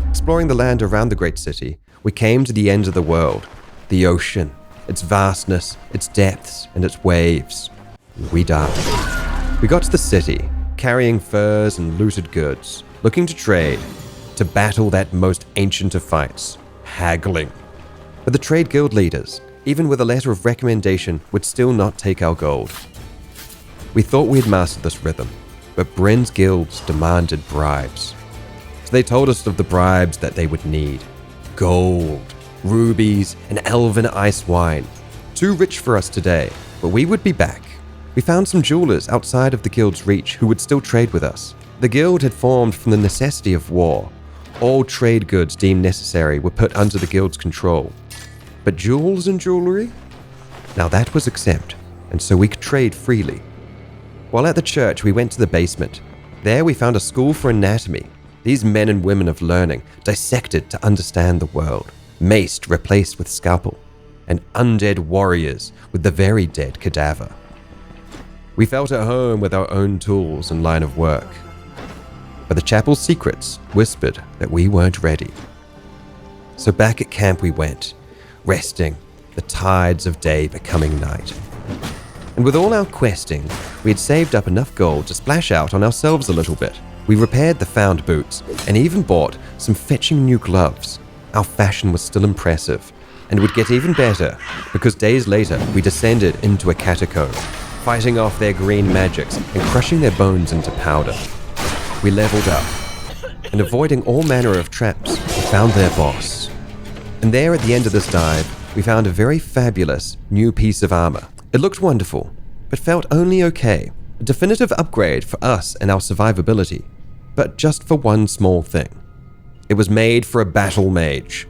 Exploring the land around the great city, we came to the end of the world, the ocean, its vastness, its depths, and its waves. We died. We got to the city, carrying furs and looted goods, looking to trade, to battle that most ancient of fights, haggling. But the trade guild leaders, even with a letter of recommendation, would still not take our gold. We thought we had mastered this rhythm, but Bryn's guilds demanded bribes. So they told us of the bribes that they would need. Gold, rubies, and elven ice wine. Too rich for us today, but we would be back. We found some jewelers outside of the guild's reach who would still trade with us. The guild had formed from the necessity of war. All trade goods deemed necessary were put under the guild's control. But jewels and jewelry? Now that was exempt, and so we could trade freely. While at the church, we went to the basement. There we found a school for anatomy. These men and women of learning dissected to understand the world, maced replaced with scalpel, and undead warriors with the very dead cadaver. We felt at home with our own tools and line of work. But the chapel's secrets whispered that we weren't ready. So back at camp we went, resting, the tides of day becoming night. And with all our questing, we had saved up enough gold to splash out on ourselves a little bit. We repaired the found boots and even bought some fetching new gloves. Our fashion was still impressive and would get even better because days later we descended into a catacomb, fighting off their green magics and crushing their bones into powder. We leveled up, and avoiding all manner of traps, we found their boss. And there at the end of this dive, we found a very fabulous new piece of armor. It looked wonderful, but felt only okay. A definitive upgrade for us and our survivability, but just for one small thing. It was made for a battle mage.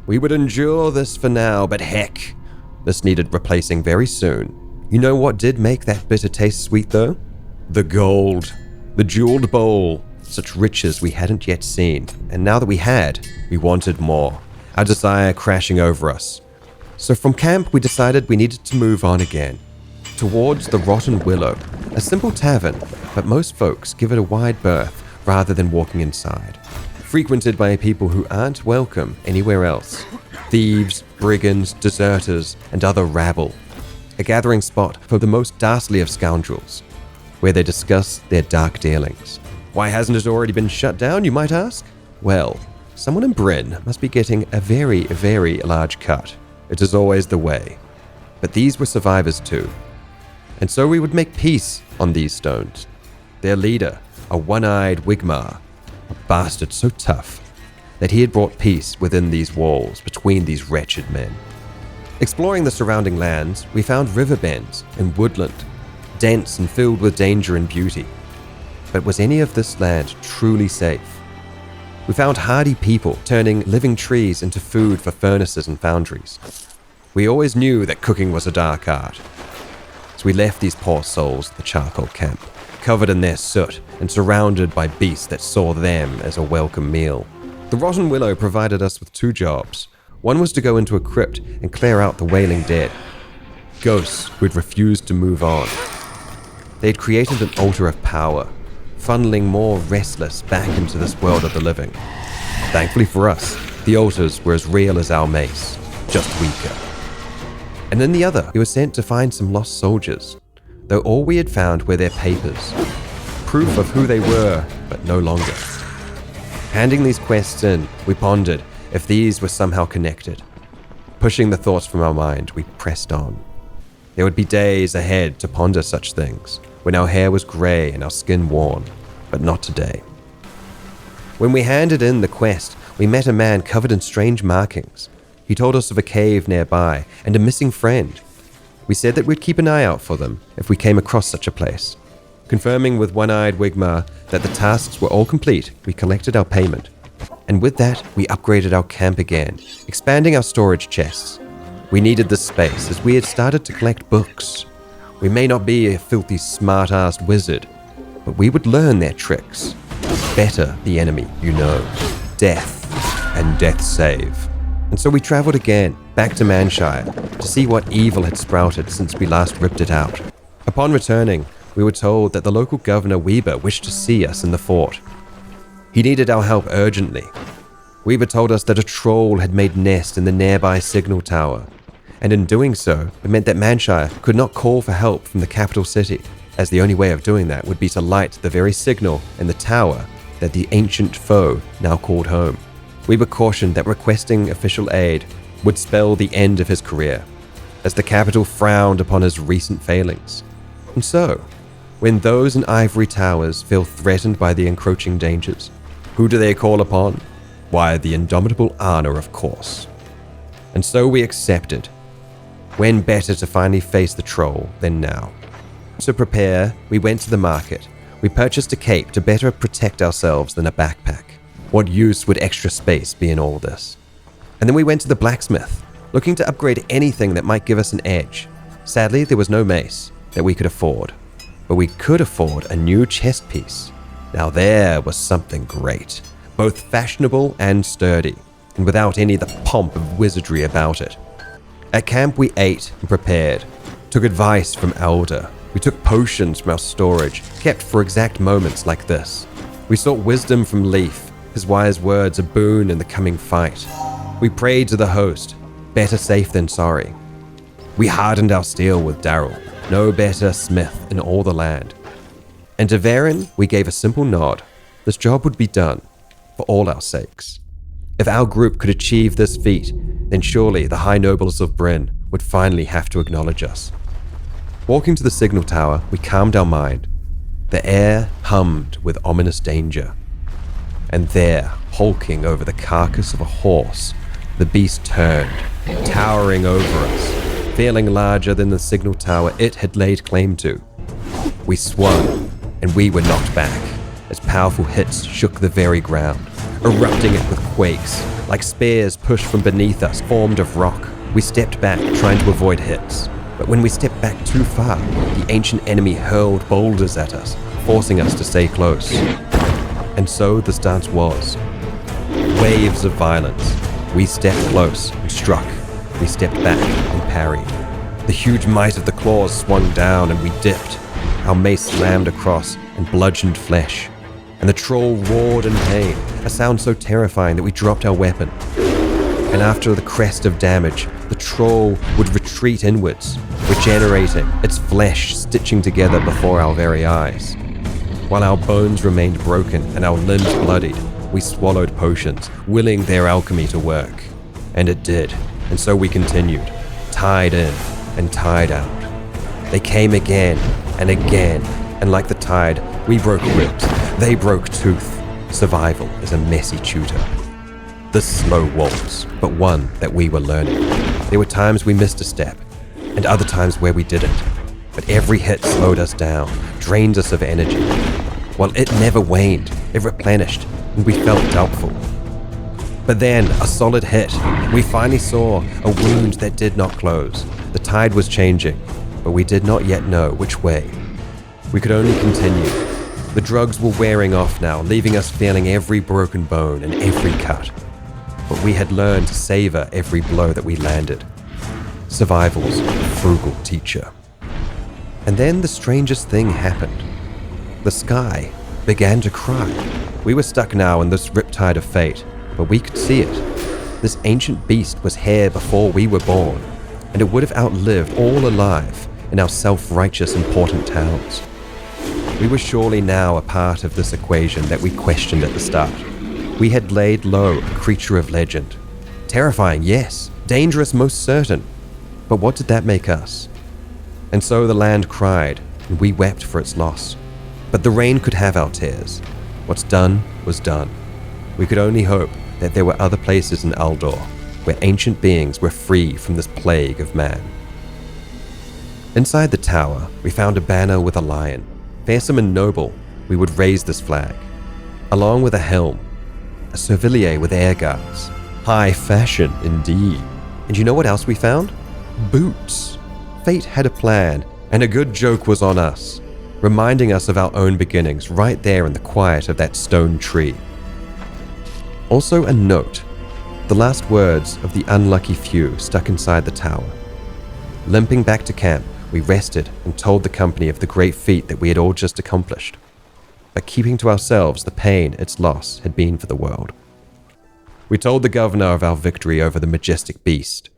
We would endure this for now, but heck, this needed replacing very soon. You know what did make that bitter taste sweet though? The gold. The jeweled bowl, such riches we hadn't yet seen, and now that we had, we wanted more, our desire crashing over us. So from camp we decided we needed to move on again, towards the Rotten Willow, a simple tavern, but most folks give it a wide berth rather than walking inside, frequented by people who aren't welcome anywhere else. Thieves, brigands, deserters, and other rabble, a gathering spot for the most dastardly of scoundrels, where they discuss their dark dealings. Why hasn't it already been shut down, you might ask? Well, someone in Bryn must be getting a very, very large cut. It is always the way. But these were survivors too. And so we would make peace on these stones. Their leader, a one-eyed Wigmar, a bastard so tough that he had brought peace within these walls between these wretched men. Exploring the surrounding lands, we found river bends and woodland, dense and filled with danger and beauty. But was any of this land truly safe? We found hardy people turning living trees into food for furnaces and foundries. We always knew that cooking was a dark art. So we left these poor souls at the charcoal camp, covered in their soot and surrounded by beasts that saw them as a welcome meal. The Rotten Willow provided us with 2 jobs. One was to go into a crypt and clear out the wailing dead, ghosts who had refused to move on. They had created an altar of power, funneling more restless back into this world of the living. Thankfully for us, the altars were as real as our mace, just weaker. And then the other, we were sent to find some lost soldiers, though all we had found were their papers, proof of who they were, but no longer. Handing these quests in, we pondered if these were somehow connected. Pushing the thoughts from our mind, we pressed on. There would be days ahead to ponder such things, when our hair was grey and our skin worn, but not today. When we handed in the quest, we met a man covered in strange markings. He told us of a cave nearby and a missing friend. We said that we'd keep an eye out for them if we came across such a place. Confirming with one-eyed Wigmar that the tasks were all complete, we collected our payment. And with that, we upgraded our camp again, expanding our storage chests. We needed this space as we had started to collect books. We may not be a filthy smart-assed wizard, but we would learn their tricks. Better the enemy, you know. Death and death save. And so we traveled again, back to Manshire, to see what evil had sprouted since we last ripped it out. Upon returning, we were told that the local governor Weber wished to see us in the fort. He needed our help urgently. Weber told us that a troll had made nest in the nearby signal tower, and in doing so, it meant that Manshire could not call for help from the capital city, as the only way of doing that would be to light the very signal in the tower that the ancient foe now called home. we were cautioned that requesting official aid would spell the end of his career, as the capital frowned upon his recent failings. And so, when those in ivory towers feel threatened by the encroaching dangers, who do they call upon? Why, the indomitable Arna, of course. And so we accepted. When better to finally face the troll than now? To prepare, we went to the market. We purchased a cape to better protect ourselves than a backpack. What use would extra space be in all this? And then we went to the blacksmith, looking to upgrade anything that might give us an edge. Sadly, there was no mace that we could afford, but we could afford a new chest piece. Now there was something great, both fashionable and sturdy, and without any of the pomp of wizardry about it. At camp we ate and prepared, took advice from Elder. We took potions from our storage, kept for exact moments like this. We sought wisdom from Leaf, his wise words a boon in the coming fight. We prayed to the host, better safe than sorry. We hardened our steel with Daryl, no better smith in all the land. And to Varen, we gave a simple nod. This job would be done, for all our sakes. If our group could achieve this feat, then surely the high nobles of Bryn would finally have to acknowledge us. Walking to the signal tower, we calmed our mind. The air hummed with ominous danger. And there, hulking over the carcass of a horse, the beast turned, towering over us, feeling larger than the signal tower it had laid claim to. We swung, and we were knocked back, as powerful hits shook the very ground, erupting it with quakes, like spears pushed from beneath us, formed of rock. We stepped back, trying to avoid hits. But when we stepped back too far, the ancient enemy hurled boulders at us, forcing us to stay close. And so the stance was. Waves of violence. We stepped close and struck. We stepped back and parried. The huge might of the claws swung down and we dipped. Our mace slammed across and bludgeoned flesh. And the troll roared in pain, a sound so terrifying that we dropped our weapon. And after the crest of damage, the troll would retreat inwards, regenerating, its flesh stitching together before our very eyes. While our bones remained broken and our limbs bloodied, we swallowed potions, willing their alchemy to work. And it did, and so we continued, tied in and tied out. They came again and again, and like the tide, we broke ribs, they broke tooth. Survival is a messy tutor. The slow waltz, but one that we were learning. There were times we missed a step, and other times where we didn't. But every hit slowed us down, drained us of energy. While it never waned, it replenished, and we felt doubtful. But then, a solid hit. We finally saw a wound that did not close. The tide was changing, but we did not yet know which way. We could only continue. The drugs were wearing off now, leaving us feeling every broken bone and every cut. But we had learned to savor every blow that we landed. Survival's frugal teacher. And then the strangest thing happened. The sky began to cry. We were stuck now in this riptide of fate, but we could see it. This ancient beast was here before we were born, and it would have outlived all alive in our self-righteous important towns. We were surely now a part of this equation that we questioned at the start. We had laid low a creature of legend. Terrifying, yes. Dangerous, most certain. But what did that make us? And so the land cried, and we wept for its loss. But the rain could have our tears. What's done was done. We could only hope that there were other places in Aldor where ancient beings were free from this plague of man. Inside the tower, we found a banner with a lion. Fearsome and noble, we would raise this flag, along with a helm, a servilier with air guards. High fashion, indeed. And you know what else we found? Boots. Fate had a plan, and a good joke was on us, reminding us of our own beginnings right there in the quiet of that stone tree. Also a note, the last words of the unlucky few stuck inside the tower. Limping back to camp, we rested and told the company of the great feat that we had all just accomplished, but keeping to ourselves the pain its loss had been for the world. We told the governor of our victory over the majestic beast,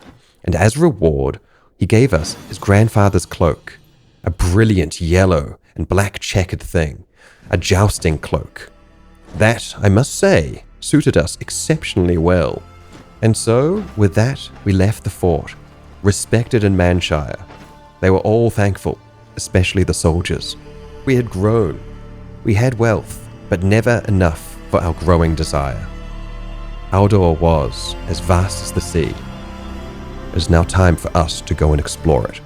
and as a reward, he gave us his grandfather's cloak, a brilliant yellow and black checkered thing, a jousting cloak. That, I must say, suited us exceptionally well. And so, with that, we left the fort, respected in Manshire. They were all thankful, especially the soldiers. We had grown. We had wealth, but never enough for our growing desire. Aldor was as vast as the sea. It is now time for us to go and explore it.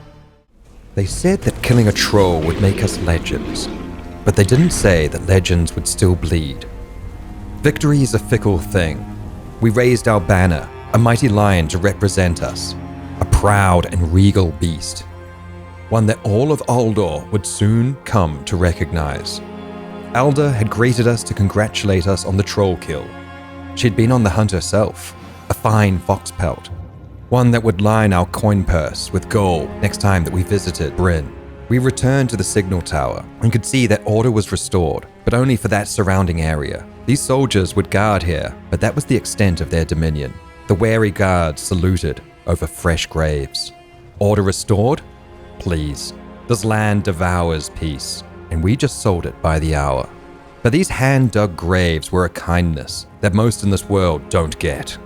They said that killing a troll would make us legends, but they didn't say that legends would still bleed. Victory is a fickle thing. We raised our banner, a mighty lion to represent us, a proud and regal beast, one that all of Aldor would soon come to recognize. Alda had greeted us to congratulate us on the troll kill. She'd been on the hunt herself, a fine fox pelt, one that would line our coin purse with gold next time that we visited Bryn. We returned to the signal tower and could see that order was restored, but only for that surrounding area. These soldiers would guard here, but that was the extent of their dominion. The wary guards saluted over fresh graves. Order restored? Please. This land devours peace, and we just sold it by the hour. But these hand-dug graves were a kindness that most in this world don't get.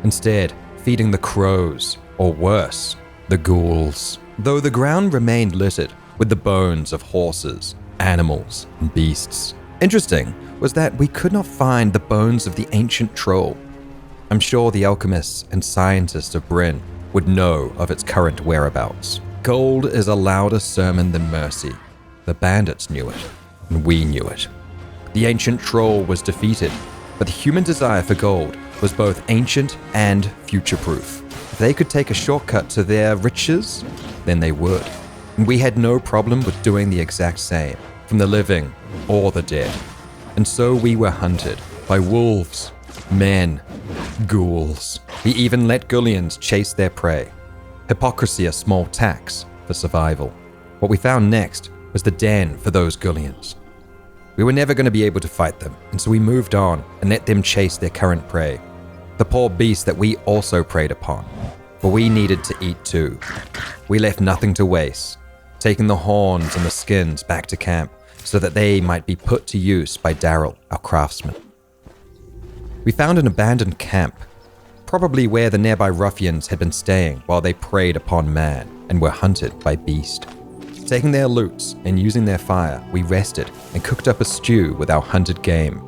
Instead, feeding the crows, or worse, the ghouls. Though the ground remained littered with the bones of horses, animals, and beasts. Interesting was that we could not find the bones of the ancient troll. I'm sure the alchemists and scientists of Bryn would know of its current whereabouts. Gold is a louder sermon than mercy. The bandits knew it, and we knew it. The ancient troll was defeated, but the human desire for gold was both ancient and future-proof. If they could take a shortcut to their riches, then they would. And we had no problem with doing the exact same, from the living or the dead. And so we were hunted by wolves, men, ghouls. We even let Gullions chase their prey. Hypocrisy a small tax for survival. What we found next was the den for those Gullions. We were never going to be able to fight them, and so we moved on and let them chase their current prey. The poor beast that we also preyed upon. For we needed to eat too. We left nothing to waste, taking the horns and the skins back to camp so that they might be put to use by Daryl, our craftsman. We found an abandoned camp, probably where the nearby ruffians had been staying while they preyed upon man and were hunted by beast. Taking their loots and using their fire, we rested and cooked up a stew with our hunted game.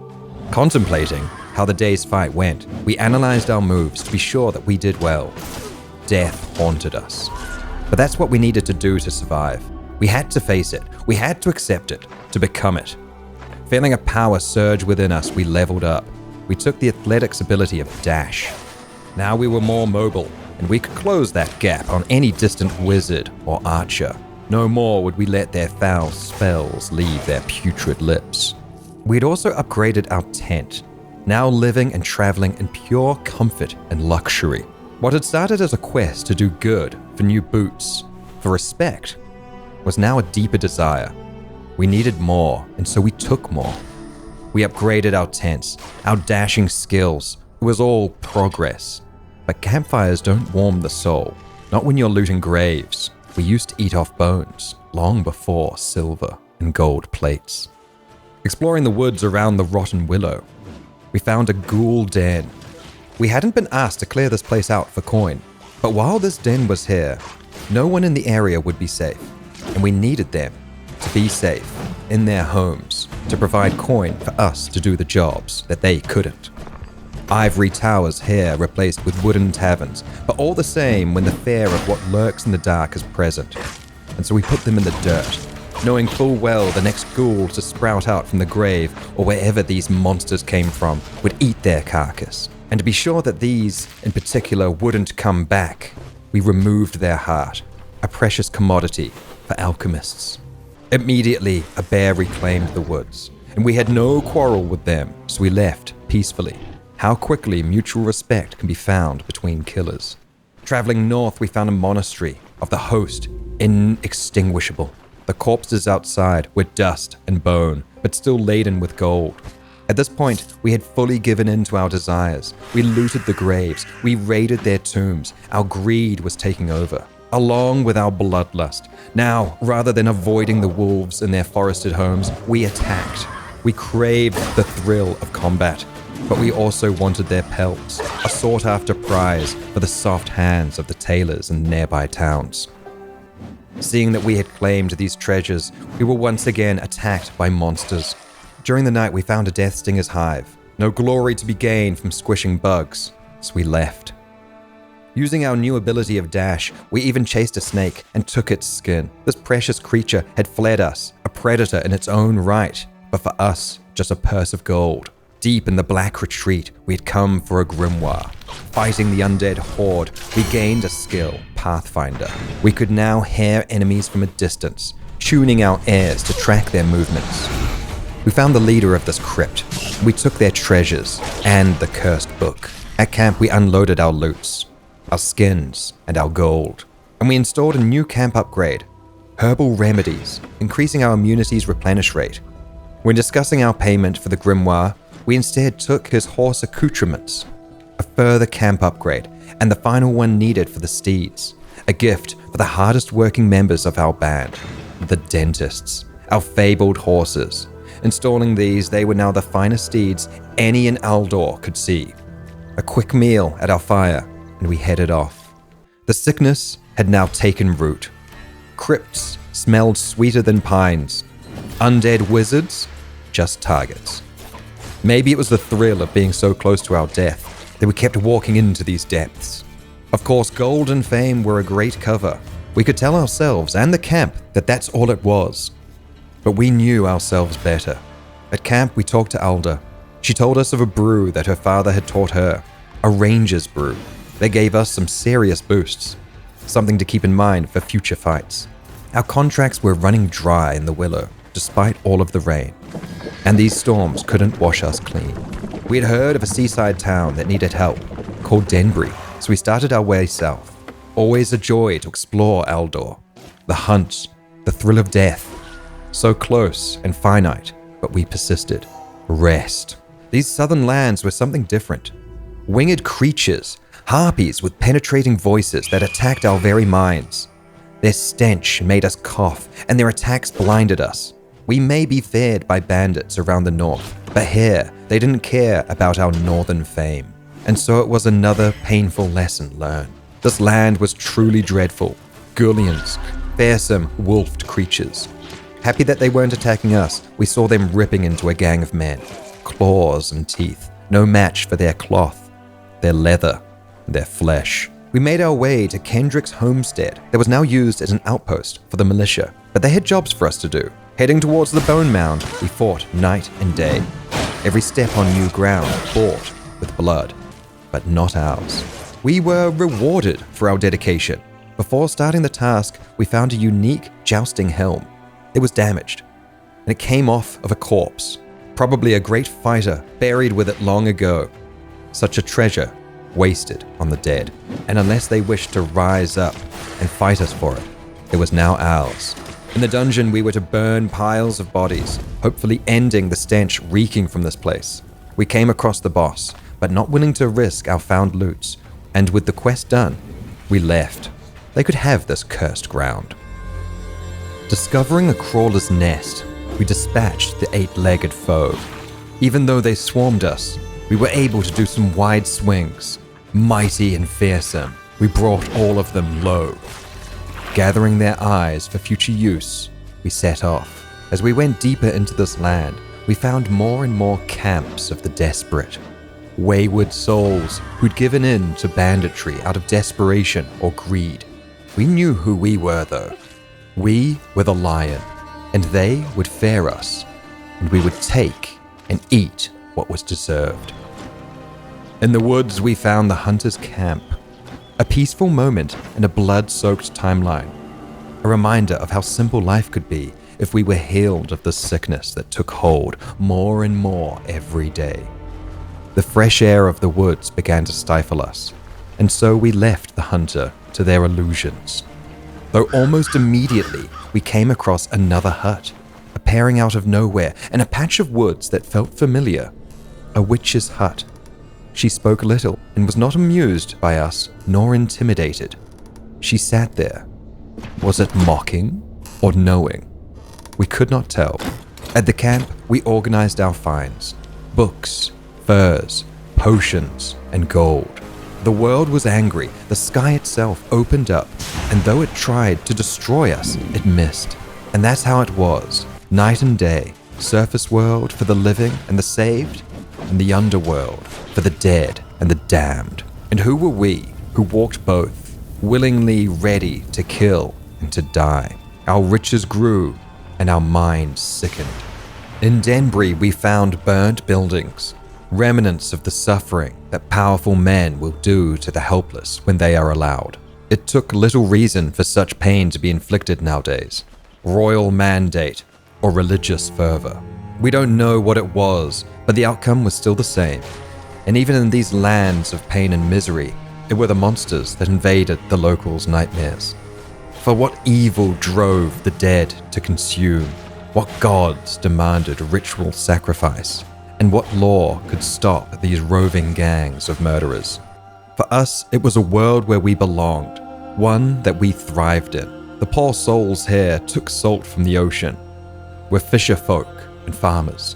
Contemplating how the day's fight went, we analyzed our moves to be sure that we did well. Death haunted us. But that's what we needed to do to survive. We had to face it. We had to accept it, to become it. Feeling a power surge within us, we leveled up. We took the athletics ability of dash. Now we were more mobile, and we could close that gap on any distant wizard or archer. No more would we let their foul spells leave their putrid lips. We'd also upgraded our tent, now living and traveling in pure comfort and luxury. What had started as a quest to do good, for new boots, for respect, was now a deeper desire. We needed more, and so we took more. We upgraded our tents, our dashing skills. It was all progress. But campfires don't warm the soul, not when you're looting graves. We used to eat off bones, long before silver and gold plates. Exploring the woods around the rotten willow, we found a ghoul den. We hadn't been asked to clear this place out for coin, but while this den was here, no one in the area would be safe, and we needed them to be safe in their homes, to provide coin for us to do the jobs that they couldn't. Ivory towers here replaced with wooden taverns, but all the same when the fear of what lurks in the dark is present. And so we put them in the dirt, knowing full well the next ghoul to sprout out from the grave or wherever these monsters came from would eat their carcass. And to be sure that these, in particular, wouldn't come back, we removed their heart, a precious commodity for alchemists. Immediately, a bear reclaimed the woods, and we had no quarrel with them, so we left peacefully. How quickly mutual respect can be found between killers. Traveling north, we found a monastery of the host, inextinguishable. The corpses outside were dust and bone, but still laden with gold. At this point, we had fully given in to our desires. We looted the graves, we raided their tombs. Our greed was taking over, along with our bloodlust. Now, rather than avoiding the wolves in their forested homes, we attacked. We craved the thrill of combat. but we also wanted their pelts, a sought-after prize for the soft hands of the tailors in nearby towns. Seeing that we had claimed these treasures, we were once again attacked by monsters. During the night, we found a Death Stinger's hive. No glory to be gained from squishing bugs, so we left. Using our new ability of dash, we even chased a snake and took its skin. This precious creature had fled us, a predator in its own right, but for us, just a purse of gold. Deep in the black retreat, we had come for a grimoire. Fighting the undead horde, we gained a skill, Pathfinder. We could now hear enemies from a distance, tuning our ears to track their movements. We found the leader of this crypt. We took their treasures and the cursed book. At camp, we unloaded our loots, our skins, and our gold. And we installed a new camp upgrade, herbal remedies, increasing our immunity's replenish rate. When discussing our payment for the grimoire, we instead took his horse accoutrements, a further camp upgrade, and the final one needed for the steeds, a gift for the hardest working members of our band, the dentists, our fabled horses. Installing these, they were now the finest steeds any in Aldor could see. A quick meal at our fire, and we headed off. The sickness had now taken root. Crypts smelled sweeter than pines. Undead wizards, just targets. Maybe it was the thrill of being so close to our death that we kept walking into these depths. Of course, gold and fame were a great cover. We could tell ourselves and the camp that that's all it was. But we knew ourselves better. At camp, we talked to Alda. She told us of a brew that her father had taught her, a ranger's brew. They gave us some serious boosts, something to keep in mind for future fights. Our contracts were running dry in the Willow, despite all of the rain, and these storms couldn't wash us clean. We had heard of a seaside town that needed help, called Denbury, so we started our way south. Always a joy to explore Aldor, the hunt, the thrill of death. So close and finite, but we persisted. Rest. These southern lands were something different. Winged creatures, harpies with penetrating voices that attacked our very minds. Their stench made us cough, and their attacks blinded us. We may be feared by bandits around the north, but here, they didn't care about our northern fame. And so it was another painful lesson learned. This land was truly dreadful. Gullions, fearsome, wolfed creatures. Happy that they weren't attacking us, we saw them ripping into a gang of men. Claws and teeth, no match for their cloth, their leather, their flesh. We made our way to Kendrick's homestead that was now used as an outpost for the militia, but they had jobs for us to do. Heading towards the bone mound, we fought night and day. Every step on new ground bought with blood, but not ours. We were rewarded for our dedication. Before starting the task, we found a unique jousting helm. It was damaged, and it came off of a corpse, probably a great fighter buried with it long ago. Such a treasure wasted on the dead, and unless they wished to rise up and fight us for it was now ours. In the dungeon, we were to burn piles of bodies, hopefully ending the stench reeking from this place. We came across the boss, but not willing to risk our found loots, and with the quest done, we left. They could have this cursed ground. Discovering a crawler's nest, we dispatched the 8-legged foe. Even though they swarmed us, we were able to do some wide swings. Mighty and fearsome, we brought all of them low. Gathering their eyes for future use, we set off. As we went deeper into this land, we found more and more camps of the desperate. Wayward souls who'd given in to banditry out of desperation or greed. We knew who we were, though. We were the lion, and they would fare us, and we would take and eat what was deserved. In the woods, we found the hunter's camp, a peaceful moment in a blood-soaked timeline, a reminder of how simple life could be if we were healed of the sickness that took hold more and more every day. The fresh air of the woods began to stifle us, and so we left the hunter to their illusions. Though almost immediately, we came across another hut, appearing out of nowhere in a patch of woods that felt familiar. A witch's hut. She spoke little and was not amused by us nor intimidated. She sat there. Was it mocking or knowing? We could not tell. At the camp, we organized our finds. Books, furs, potions, and gold. The world was angry, the sky itself opened up, and though it tried to destroy us, it missed. And that's how it was, night and day, surface world for the living and the saved, and the underworld for the dead and the damned. And who were we who walked both, willingly ready to kill and to die? Our riches grew and our minds sickened. In Denbury we found burnt buildings, remnants of the suffering that powerful men will do to the helpless when they are allowed. It took little reason for such pain to be inflicted nowadays. Royal mandate or religious fervor. We don't know what it was, but the outcome was still the same. And even in these lands of pain and misery, it were the monsters that invaded the locals' nightmares. For what evil drove the dead to consume? What gods demanded ritual sacrifice? And what law could stop these roving gangs of murderers? For us, it was a world where we belonged, one that we thrived in. The poor souls here took salt from the ocean. We're fisher folk and farmers.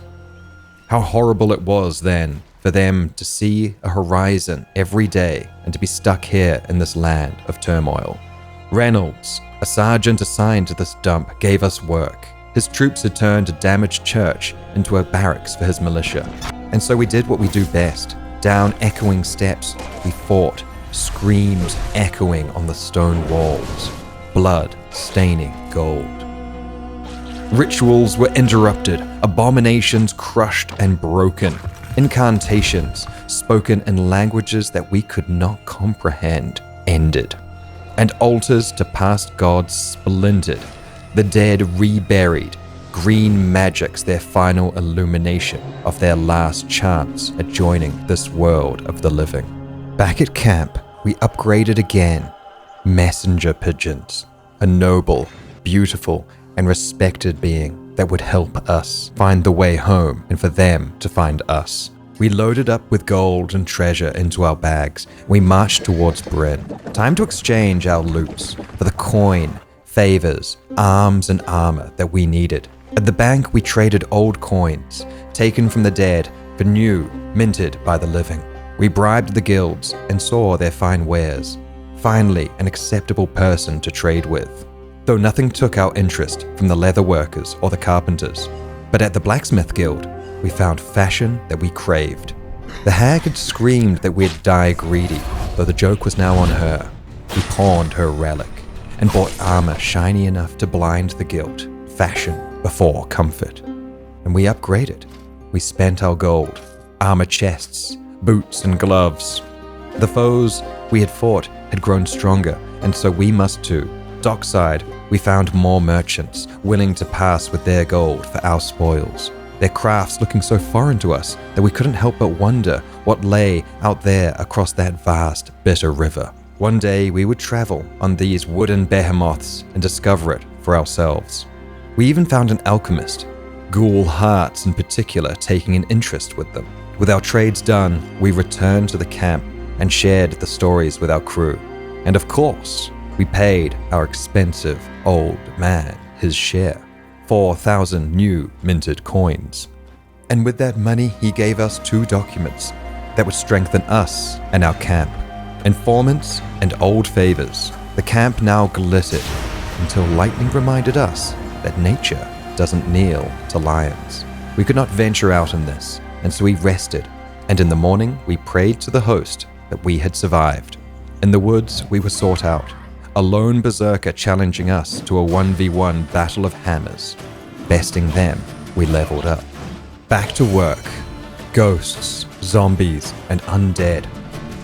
How horrible it was then for them to see a horizon every day and to be stuck here in this land of turmoil. Reynolds, a sergeant assigned to this dump, gave us work. His troops had turned a damaged church into a barracks for his militia. And so we did what we do best. Down echoing steps, we fought, screams echoing on the stone walls, blood staining gold. Rituals were interrupted, abominations crushed and broken, incantations spoken in languages that we could not comprehend ended, and altars to past gods splintered, the dead reburied, green magics their final illumination of their last chance at joining this world of the living. Back at camp, we upgraded again. Messenger pigeons, a noble, beautiful, and respected being that would help us find the way home and for them to find us. We loaded up with gold and treasure into our bags. We marched towards Bryn. Time to exchange our loots for the coin, favors, arms, and armor that we needed. At the bank, we traded old coins, taken from the dead, for new, minted by the living. We bribed the guilds and saw their fine wares. Finally, an acceptable person to trade with. Though nothing took our interest from the leather workers or the carpenters. But at the blacksmith guild, we found fashion that we craved. The hag had screamed that we'd die greedy, though the joke was now on her. We pawned her relic and bought armor shiny enough to blind the guilt. Fashion before comfort. And we upgraded. We spent our gold. Armor chests, boots and gloves. The foes we had fought had grown stronger, and so we must too. Dockside, we found more merchants willing to pass with their gold for our spoils. Their crafts looking so foreign to us that we couldn't help but wonder what lay out there across that vast, bitter river. One day we would travel on these wooden behemoths and discover it for ourselves. We even found an alchemist, Ghoul Hearts in particular taking an interest with them. With our trades done, we returned to the camp and shared the stories with our crew. And of course, we paid our expensive old man his share, 4,000 new minted coins. And with that money, he gave us 2 documents that would strengthen us and our camp. Informants and old favors. The camp now glittered until lightning reminded us that nature doesn't kneel to lions. We could not venture out in this, and so we rested, and in the morning we prayed to the host that we had survived. In the woods we were sought out, a lone berserker challenging us to a 1v1 battle of hammers. Besting them, we leveled up. Back to work. Ghosts, zombies, and undead.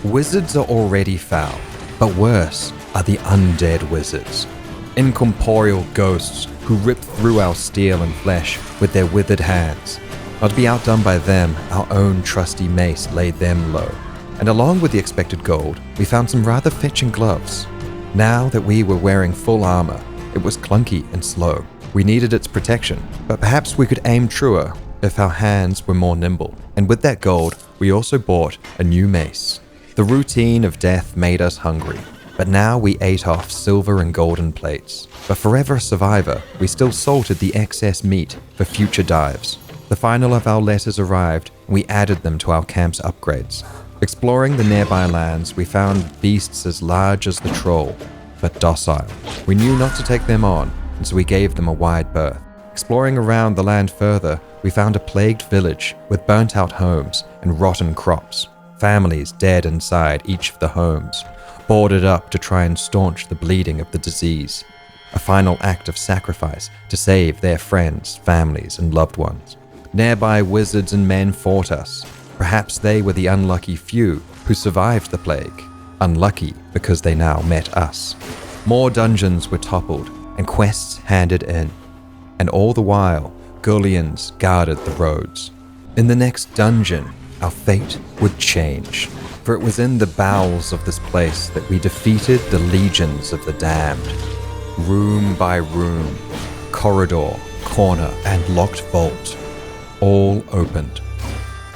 Wizards are already foul, but worse are the undead wizards. Incorporeal ghosts who rip through our steel and flesh with their withered hands. Not to be outdone by them, our own trusty mace laid them low. And along with the expected gold, we found some rather fetching gloves. Now that we were wearing full armor, it was clunky and slow. We needed its protection, but perhaps we could aim truer if our hands were more nimble. And with that gold, we also bought a new mace. The routine of death made us hungry, but now we ate off silver and golden plates. But forever a survivor, we still salted the excess meat for future dives. The final of our letters arrived, and we added them to our camp's upgrades. Exploring the nearby lands, we found beasts as large as the troll, but docile. We knew not to take them on, and so we gave them a wide berth. Exploring around the land further, we found a plagued village with burnt-out homes and rotten crops. Families dead inside each of the homes, boarded up to try and staunch the bleeding of the disease. A final act of sacrifice to save their friends, families, and loved ones. Nearby wizards and men fought us. Perhaps they were the unlucky few who survived the plague. Unlucky because they now met us. More dungeons were toppled and quests handed in. And all the while, Gullians guarded the roads. In the next dungeon, our fate would change. For it was in the bowels of this place that we defeated the legions of the damned. Room by room, corridor, corner, and locked vault, all opened.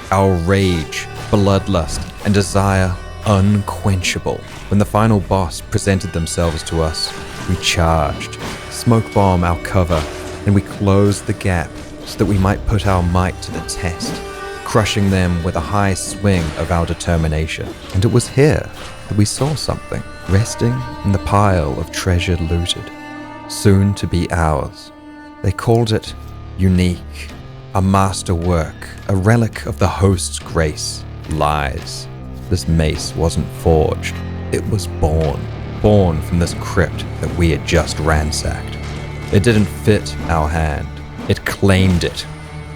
Our rage, bloodlust, and desire unquenchable. When the final boss presented themselves to us, we charged, smoke bomb our cover, and we closed the gap so that we might put our might to the test, crushing them with a high swing of our determination. And it was here that we saw something, resting in the pile of treasure looted, soon to be ours. They called it unique, a masterwork, a relic of the host's grace. Lies. This mace wasn't forged. It was born from this crypt that we had just ransacked. It didn't fit our hand. It claimed it,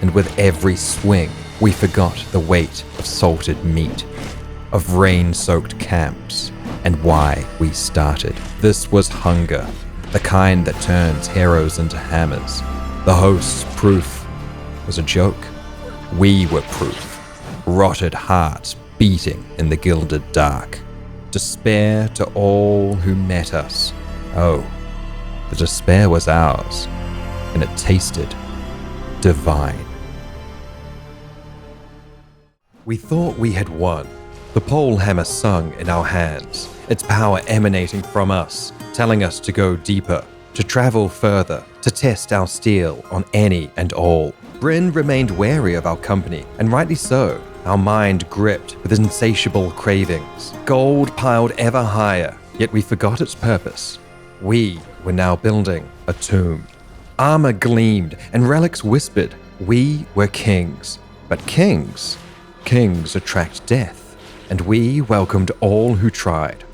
and with every swing, we forgot the weight of salted meat, of rain-soaked camps, and why we started. This was hunger, the kind that turns heroes into hammers. The host's proof was a joke. We were proof. Rotted hearts beating in the gilded dark. Despair to all who met us. Oh, the despair was ours, and it tasted divine. We thought we had won. The pole hammer sung in our hands, its power emanating from us, telling us to go deeper, to travel further, to test our steel on any and all. Bryn remained wary of our company, and rightly so. Our mind gripped with insatiable cravings. Gold piled ever higher, yet we forgot its purpose. We were now building a tomb. Armor gleamed, and relics whispered. We were kings. But kings attract death, and we welcomed all who tried.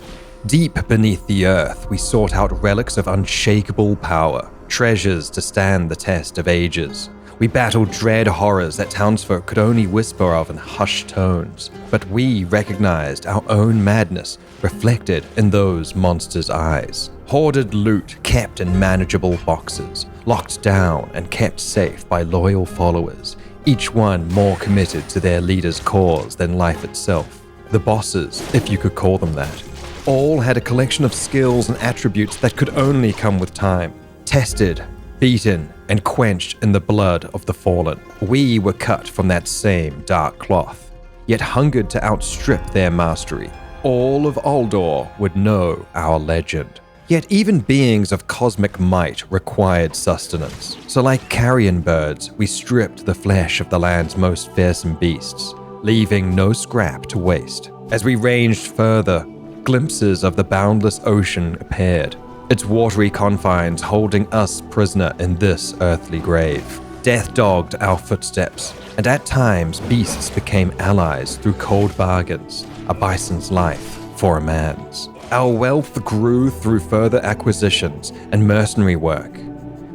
Deep beneath the earth, we sought out relics of unshakable power, treasures to stand the test of ages. We battled dread horrors that townsfolk could only whisper of in hushed tones, but we recognized our own madness reflected in those monsters' eyes. Hoarded loot kept in manageable boxes, locked down and kept safe by loyal followers, each one more committed to their leader's cause than life itself. The bosses, if you could call them that, all had a collection of skills and attributes that could only come with time. Tested, beaten, and quenched in the blood of the fallen. We were cut from that same dark cloth, yet hungered to outstrip their mastery. All of Aldor would know our legend. Yet even beings of cosmic might required sustenance. So like carrion birds, we stripped the flesh of the land's most fearsome beasts, leaving no scrap to waste. As we ranged further, glimpses of the boundless ocean appeared, its watery confines holding us prisoner in this earthly grave. Death dogged our footsteps, and at times beasts became allies through cold bargains, a bison's life for a man's. Our wealth grew through further acquisitions and mercenary work.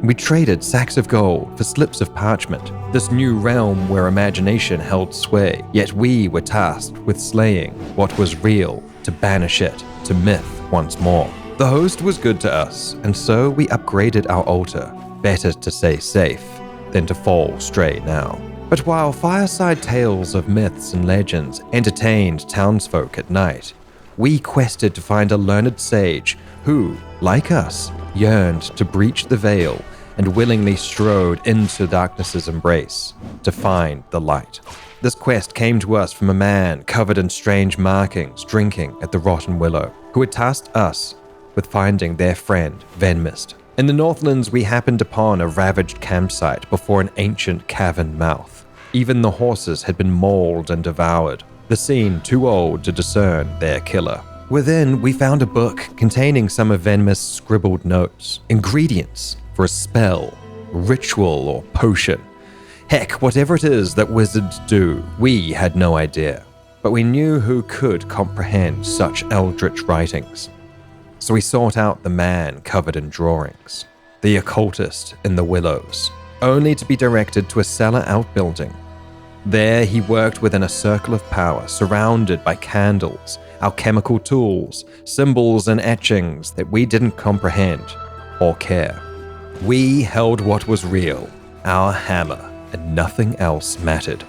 We traded sacks of gold for slips of parchment, this new realm where imagination held sway, yet we were tasked with slaying what was real to banish it to myth once more. The host was good to us, and so we upgraded our altar. Better to stay safe than to fall stray now. But while fireside tales of myths and legends entertained townsfolk at night, we quested to find a learned sage who, like us, yearned to breach the veil and willingly strode into darkness's embrace to find the light. This quest came to us from a man covered in strange markings drinking at the Rotten Willow, who had tasked us with finding their friend, Venmist. In the Northlands, we happened upon a ravaged campsite before an ancient cavern mouth. Even the horses had been mauled and devoured, the scene too old to discern their killer. Within, we found a book containing some of Venmus' scribbled notes, ingredients for a spell, ritual, or potion. Heck, whatever it is that wizards do, we had no idea. But we knew who could comprehend such eldritch writings. So we sought out the man covered in drawings, the occultist in the willows, only to be directed to a cellar outbuilding. There he worked within a circle of power, surrounded by candles, alchemical tools, symbols and etchings that we didn't comprehend or care. We held what was real, our hammer, and nothing else mattered.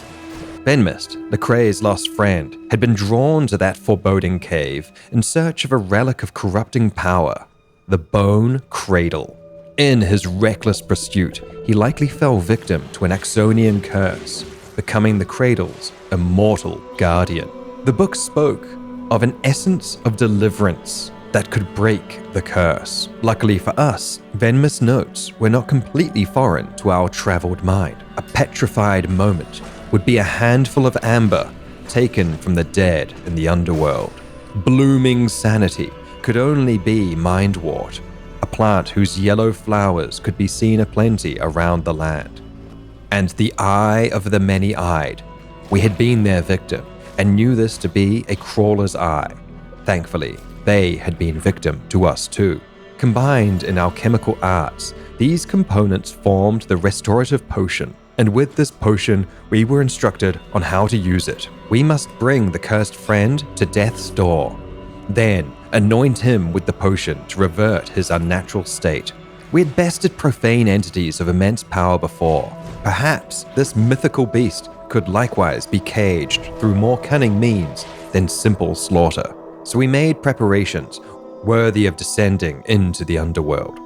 Benmist, Lecrae's lost friend, had been drawn to that foreboding cave in search of a relic of corrupting power, the Bone Cradle. In his reckless pursuit, he likely fell victim to an Axonian curse, becoming the Cradle's immortal guardian. The book spoke of an essence of deliverance that could break the curse. Luckily for us, Venmus' notes were not completely foreign to our traveled mind. A petrified moment would be a handful of amber taken from the dead in the underworld. Blooming sanity could only be mindwort, a plant whose yellow flowers could be seen aplenty around the land. And the eye of the many-eyed. We had been their victim and knew this to be a crawler's eye. Thankfully, they had been victim to us too. Combined in alchemical arts, these components formed the restorative potion, and with this potion, we were instructed on how to use it. We must bring the cursed friend to death's door, then anoint him with the potion to revert his unnatural state. We had bested profane entities of immense power before. Perhaps this mythical beast could likewise be caged through more cunning means than simple slaughter. So we made preparations worthy of descending into the underworld,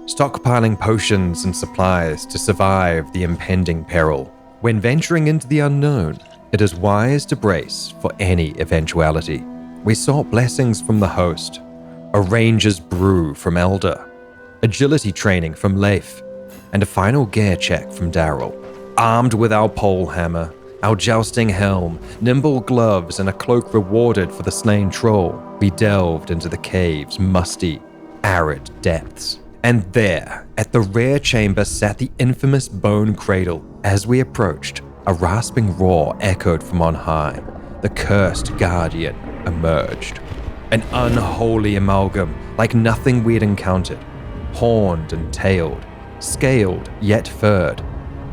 stockpiling potions and supplies to survive the impending peril. When venturing into the unknown, it is wise to brace for any eventuality. We sought blessings from the host, a ranger's brew from Elder, agility training from Leif, and a final gear check from Darrell. Armed with our pole hammer, our jousting helm, nimble gloves, and a cloak rewarded for the slain troll, we delved into the cave's musty, arid depths. And there, at the rear chamber, sat the infamous Bone Cradle. As we approached, a rasping roar echoed from on high. The cursed guardian emerged. An unholy amalgam like nothing we had encountered. Horned and tailed, scaled yet furred,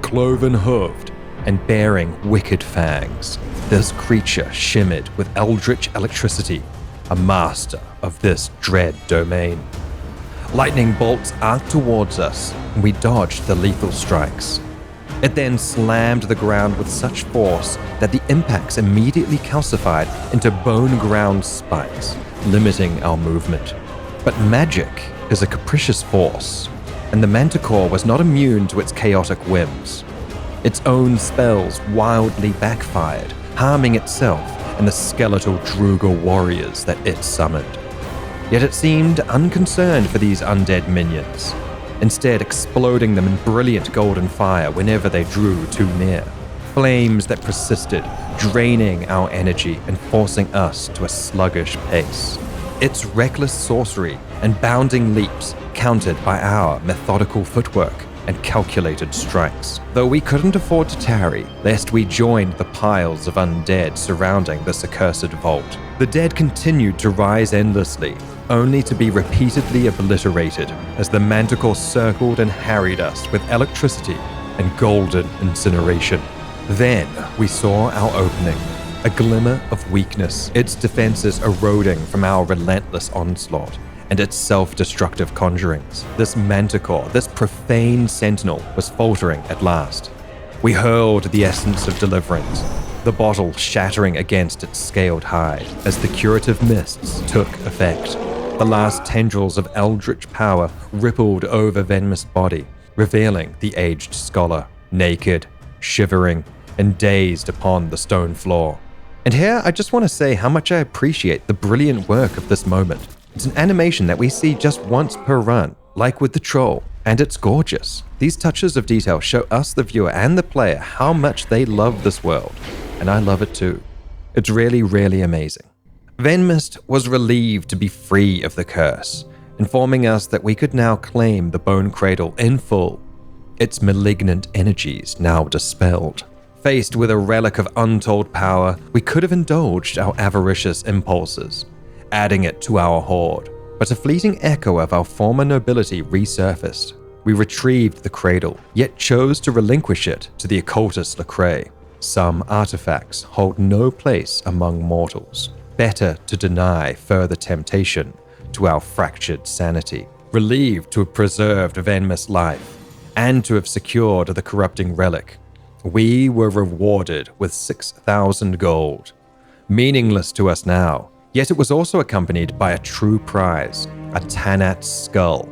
cloven hooved, and bearing wicked fangs. This creature shimmered with eldritch electricity, a master of this dread domain. Lightning bolts arced towards us, and we dodged the lethal strikes. It then slammed the ground with such force that the impacts immediately calcified into bone-ground spikes, limiting our movement. But magic is a capricious force, and the Manticore was not immune to its chaotic whims. Its own spells wildly backfired, harming itself and the skeletal Drugal warriors that it summoned. Yet it seemed unconcerned for these undead minions, instead exploding them in brilliant golden fire whenever they drew too near. Flames that persisted, draining our energy and forcing us to a sluggish pace. Its reckless sorcery and bounding leaps countered by our methodical footwork and calculated strikes. Though we couldn't afford to tarry, lest we joined the piles of undead surrounding this accursed vault. The dead continued to rise endlessly, only to be repeatedly obliterated as the Manticore circled and harried us with electricity and golden incineration. Then we saw our opening, a glimmer of weakness, its defenses eroding from our relentless onslaught and its self-destructive conjurings. This Manticore, this profane sentinel, was faltering at last. We hurled the essence of deliverance, the bottle shattering against its scaled hide as the curative mists took effect. The last tendrils of eldritch power rippled over Venmus' body, revealing the aged scholar, naked, shivering, and dazed upon the stone floor. And here I just want to say how much I appreciate the brilliant work of this moment. It's an animation that we see just once per run, like with the troll. And it's gorgeous. These touches of detail show us, the viewer and the player, how much they love this world. And I love it too. It's really, really amazing. Venmist was relieved to be free of the curse, informing us that we could now claim the Bone Cradle in full, its malignant energies now dispelled. Faced with a relic of untold power, we could have indulged our avaricious impulses, adding it to our hoard. But a fleeting echo of our former nobility resurfaced. We retrieved the cradle, yet chose to relinquish it to the occultist Lecrae. Some artifacts hold no place among mortals. Better to deny further temptation to our fractured sanity. Relieved to have preserved Venmist's life, and to have secured the corrupting relic, we were rewarded with 6,000 gold. Meaningless to us now, yet it was also accompanied by a true prize, a Tanat's skull,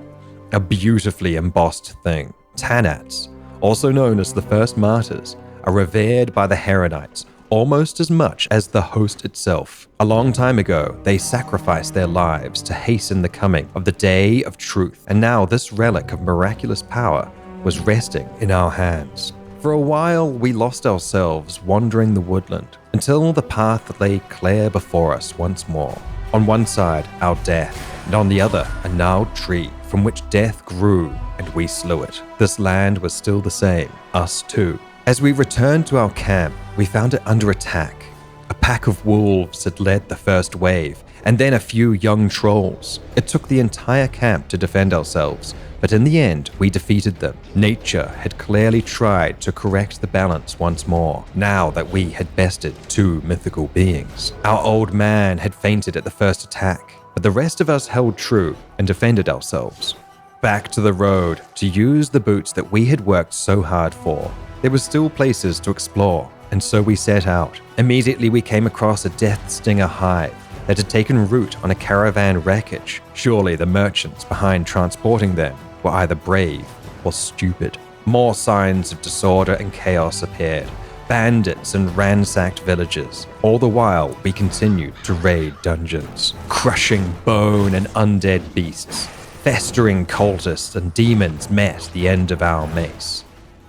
a beautifully embossed thing. Tanats, also known as the first martyrs, are revered by the Heronites almost as much as the host itself. A long time ago, they sacrificed their lives to hasten the coming of the day of truth, and now this relic of miraculous power was resting in our hands. For a while, we lost ourselves wandering the woodland, until the path lay clear before us once more. On one side, our death, and on the other, a gnarled tree from which death grew, and we slew it. This land was still the same, us too. As we returned to our camp, we found it under attack. A pack of wolves had led the first wave, and then a few young trolls. It took the entire camp to defend ourselves, but in the end, we defeated them. Nature had clearly tried to correct the balance once more, now that we had bested two mythical beings. Our old man had fainted at the first attack, but the rest of us held true and defended ourselves. Back to the road to use the boots that we had worked so hard for. There were still places to explore, and so we set out. Immediately we came across a Death Stinger hive that had taken root on a caravan wreckage. Surely the merchants behind transporting them were either brave or stupid. More signs of disorder and chaos appeared. Bandits and ransacked villages. All the while, we continued to raid dungeons, crushing bone and undead beasts. Festering cultists and demons met the end of our mace.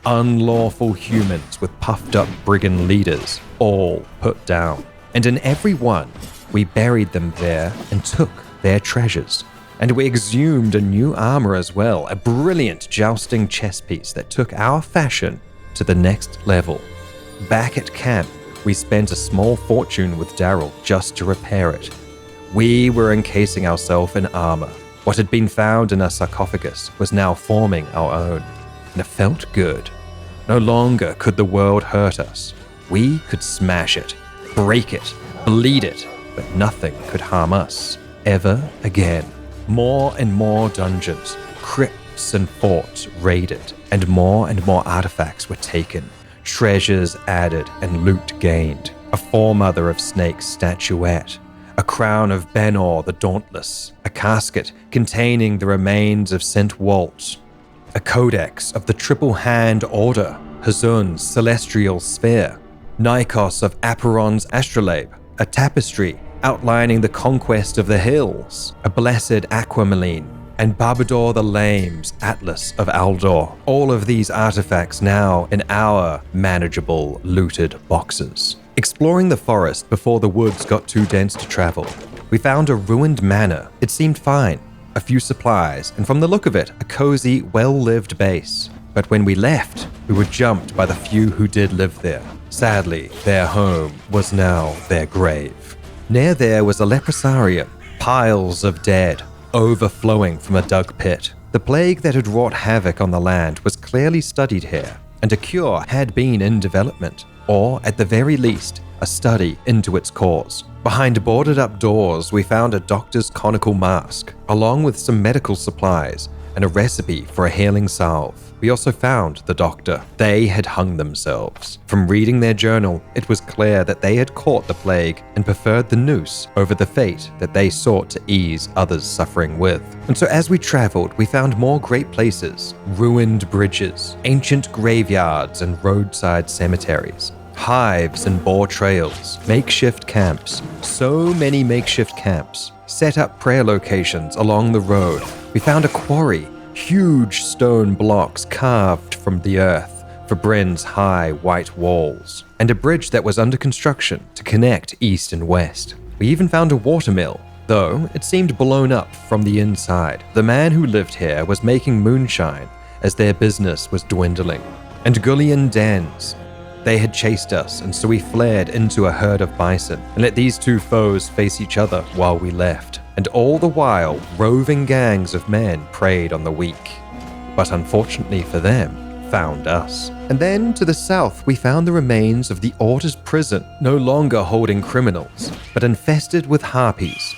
Unlawful humans with puffed up brigand leaders, all put down. And in every one, we buried them there and took their treasures. And we exhumed a new armor as well, a brilliant jousting chess piece that took our fashion to the next level. Back at camp, we spent a small fortune with Daryl just to repair it. We were encasing ourselves in armor. What had been found in a sarcophagus was now forming our own. And it felt good. No longer could the world hurt us. We could smash it, break it, bleed it, but nothing could harm us ever again. More and more dungeons, crypts and forts raided, and more artifacts were taken, treasures added and loot gained. A foremother of snakes statuette, a crown of Benor the Dauntless, a casket containing the remains of St. Walt, a codex of the Triple Hand Order, Hazun's Celestial Sphere, Nikos of Aperon's Astrolabe, a tapestry outlining the conquest of the hills, a blessed aquamarine, and Barbador the Lame's Atlas of Aldor. All of these artifacts now in our manageable looted boxes. Exploring the forest before the woods got too dense to travel, we found a ruined manor. It seemed fine. A few supplies, and from the look of it, a cozy, well-lived base. But when we left, we were jumped by the few who did live there. Sadly, their home was now their grave. Near there was a leprosarium, piles of dead, overflowing from a dug pit. The plague that had wrought havoc on the land was clearly studied here, and a cure had been in development, or at the very least, a study into its cause. Behind boarded-up doors, we found a doctor's conical mask, along with some medical supplies and a recipe for a healing salve. We also found the doctor. They had hung themselves. From reading their journal, it was clear that they had caught the plague and preferred the noose over the fate that they sought to ease others' suffering with. And so as we traveled, we found more great places, ruined bridges, ancient graveyards and roadside cemeteries, hives and boar trails, makeshift camps, so many makeshift camps, set up prayer locations along the road. We found a quarry huge stone blocks carved from the earth for Bryn's high white walls, and a bridge that was under construction to connect east and west. We even found a watermill, though it seemed blown up from the inside. The man who lived here was making moonshine as their business was dwindling. And Gullian dens. They had chased us, and so we fled into a herd of bison and let these two foes face each other while we left. And all the while, roving gangs of men preyed on the weak. But unfortunately for them, found us. And then to the south, we found the remains of the Order's prison, no longer holding criminals, but infested with harpies.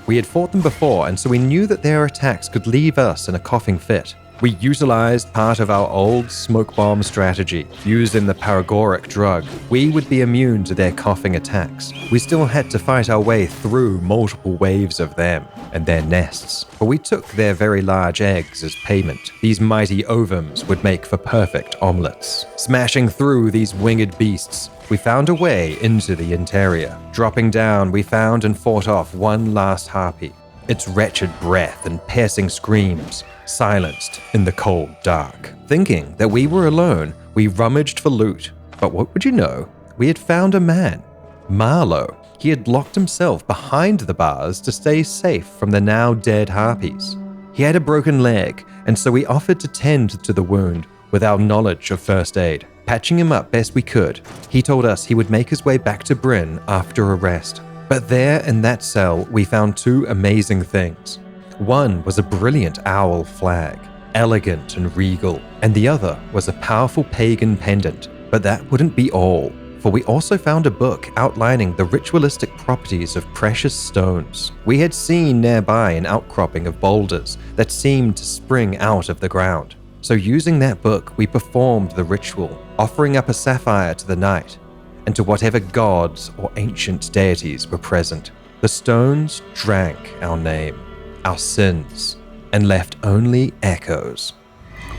We had fought them before, and so we knew that their attacks could leave us in a coughing fit. We utilized part of our old smoke bomb strategy, used in the paregoric drug. We would be immune to their coughing attacks. We still had to fight our way through multiple waves of them and their nests, but we took their very large eggs as payment. These mighty ovums would make for perfect omelets. Smashing through these winged beasts, we found a way into the interior. Dropping down, we found and fought off one last harpy. Its wretched breath and piercing screams silenced in the cold dark. Thinking that we were alone, we rummaged for loot. But what would you know? We had found a man, Marlowe. He had locked himself behind the bars to stay safe from the now dead harpies. He had a broken leg, and so we offered to tend to the wound with our knowledge of first aid. Patching him up best we could, he told us he would make his way back to Bryn after a rest. But there in that cell, we found two amazing things. One was a brilliant owl flag, elegant and regal, and the other was a powerful pagan pendant. But that wouldn't be all, for we also found a book outlining the ritualistic properties of precious stones. We had seen nearby an outcropping of boulders that seemed to spring out of the ground. So using that book, we performed the ritual, offering up a sapphire to the night and to whatever gods or ancient deities were present. The stones drank our name, our sins, and left only echoes.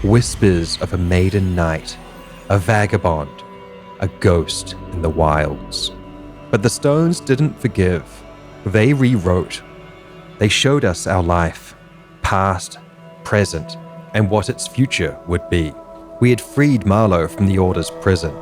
Whispers of a Maiden Knight, a vagabond, a ghost in the wilds. But the stones didn't forgive. They rewrote. They showed us our life, past, present, and what its future would be. We had freed Marlowe from the Order's prison,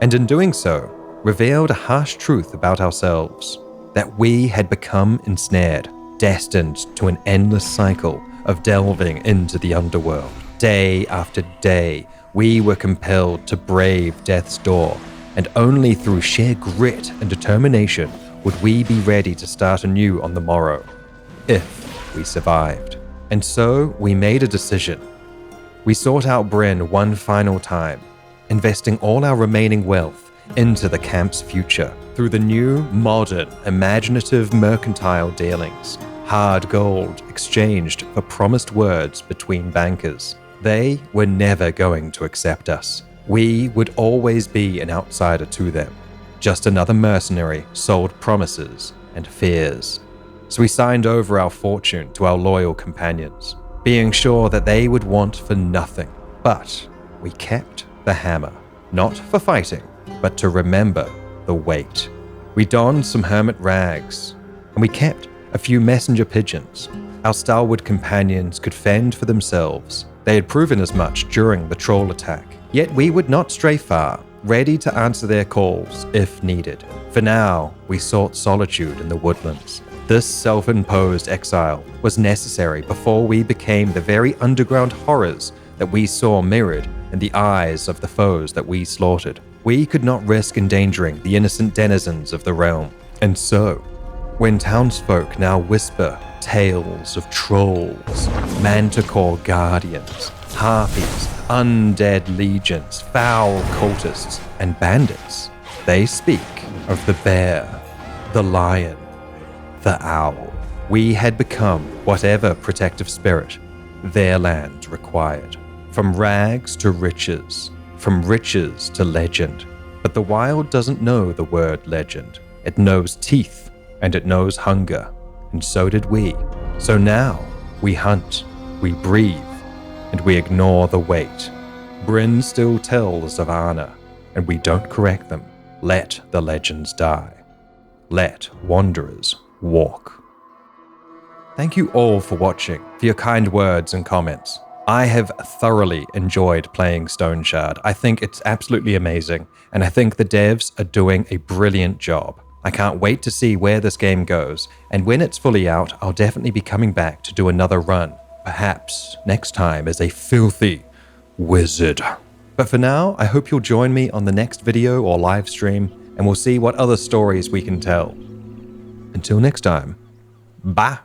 and in doing so, revealed a harsh truth about ourselves, that we had become ensnared, destined to an endless cycle of delving into the underworld. Day after day, we were compelled to brave death's door, and only through sheer grit and determination would we be ready to start anew on the morrow, if we survived. And so we made a decision. We sought out Bryn one final time, investing all our remaining wealth into the camp's future through the new, modern, imaginative mercantile dealings. Hard gold exchanged for promised words between bankers. They were never going to accept us. We would always be an outsider to them, just another mercenary sold promises and fears. So we signed over our fortune to our loyal companions, being sure that they would want for nothing. But we kept the hammer, not for fighting, but to remember the weight. We donned some hermit rags, and we kept a few messenger pigeons. Our stalwart companions could fend for themselves. They had proven as much during the troll attack. Yet we would not stray far, ready to answer their calls if needed. For now, we sought solitude in the woodlands. This self-imposed exile was necessary before we became the very underground horrors that we saw mirrored in the eyes of the foes that we slaughtered. We could not risk endangering the innocent denizens of the realm. And so, when townsfolk now whisper tales of trolls, Manticore guardians, harpies, undead legions, foul cultists, and bandits, they speak of the bear, the lion, the owl. We had become whatever protective spirit their land required. From rags to riches, from riches to legend. But the wild doesn't know the word legend. It knows teeth, and it knows hunger, and so did we. So now, we hunt, we breathe, and we ignore the weight. Bryn still tells of Arna, and we don't correct them. Let the legends die. Let wanderers walk. Thank you all for watching, for your kind words and comments. I have thoroughly enjoyed playing Stoneshard. I think it's absolutely amazing, and I think the devs are doing a brilliant job. I can't wait to see where this game goes, and when it's fully out, I'll definitely be coming back to do another run, perhaps next time as a filthy wizard. But for now, I hope you'll join me on the next video or live stream, and we'll see what other stories we can tell. Until next time, bye!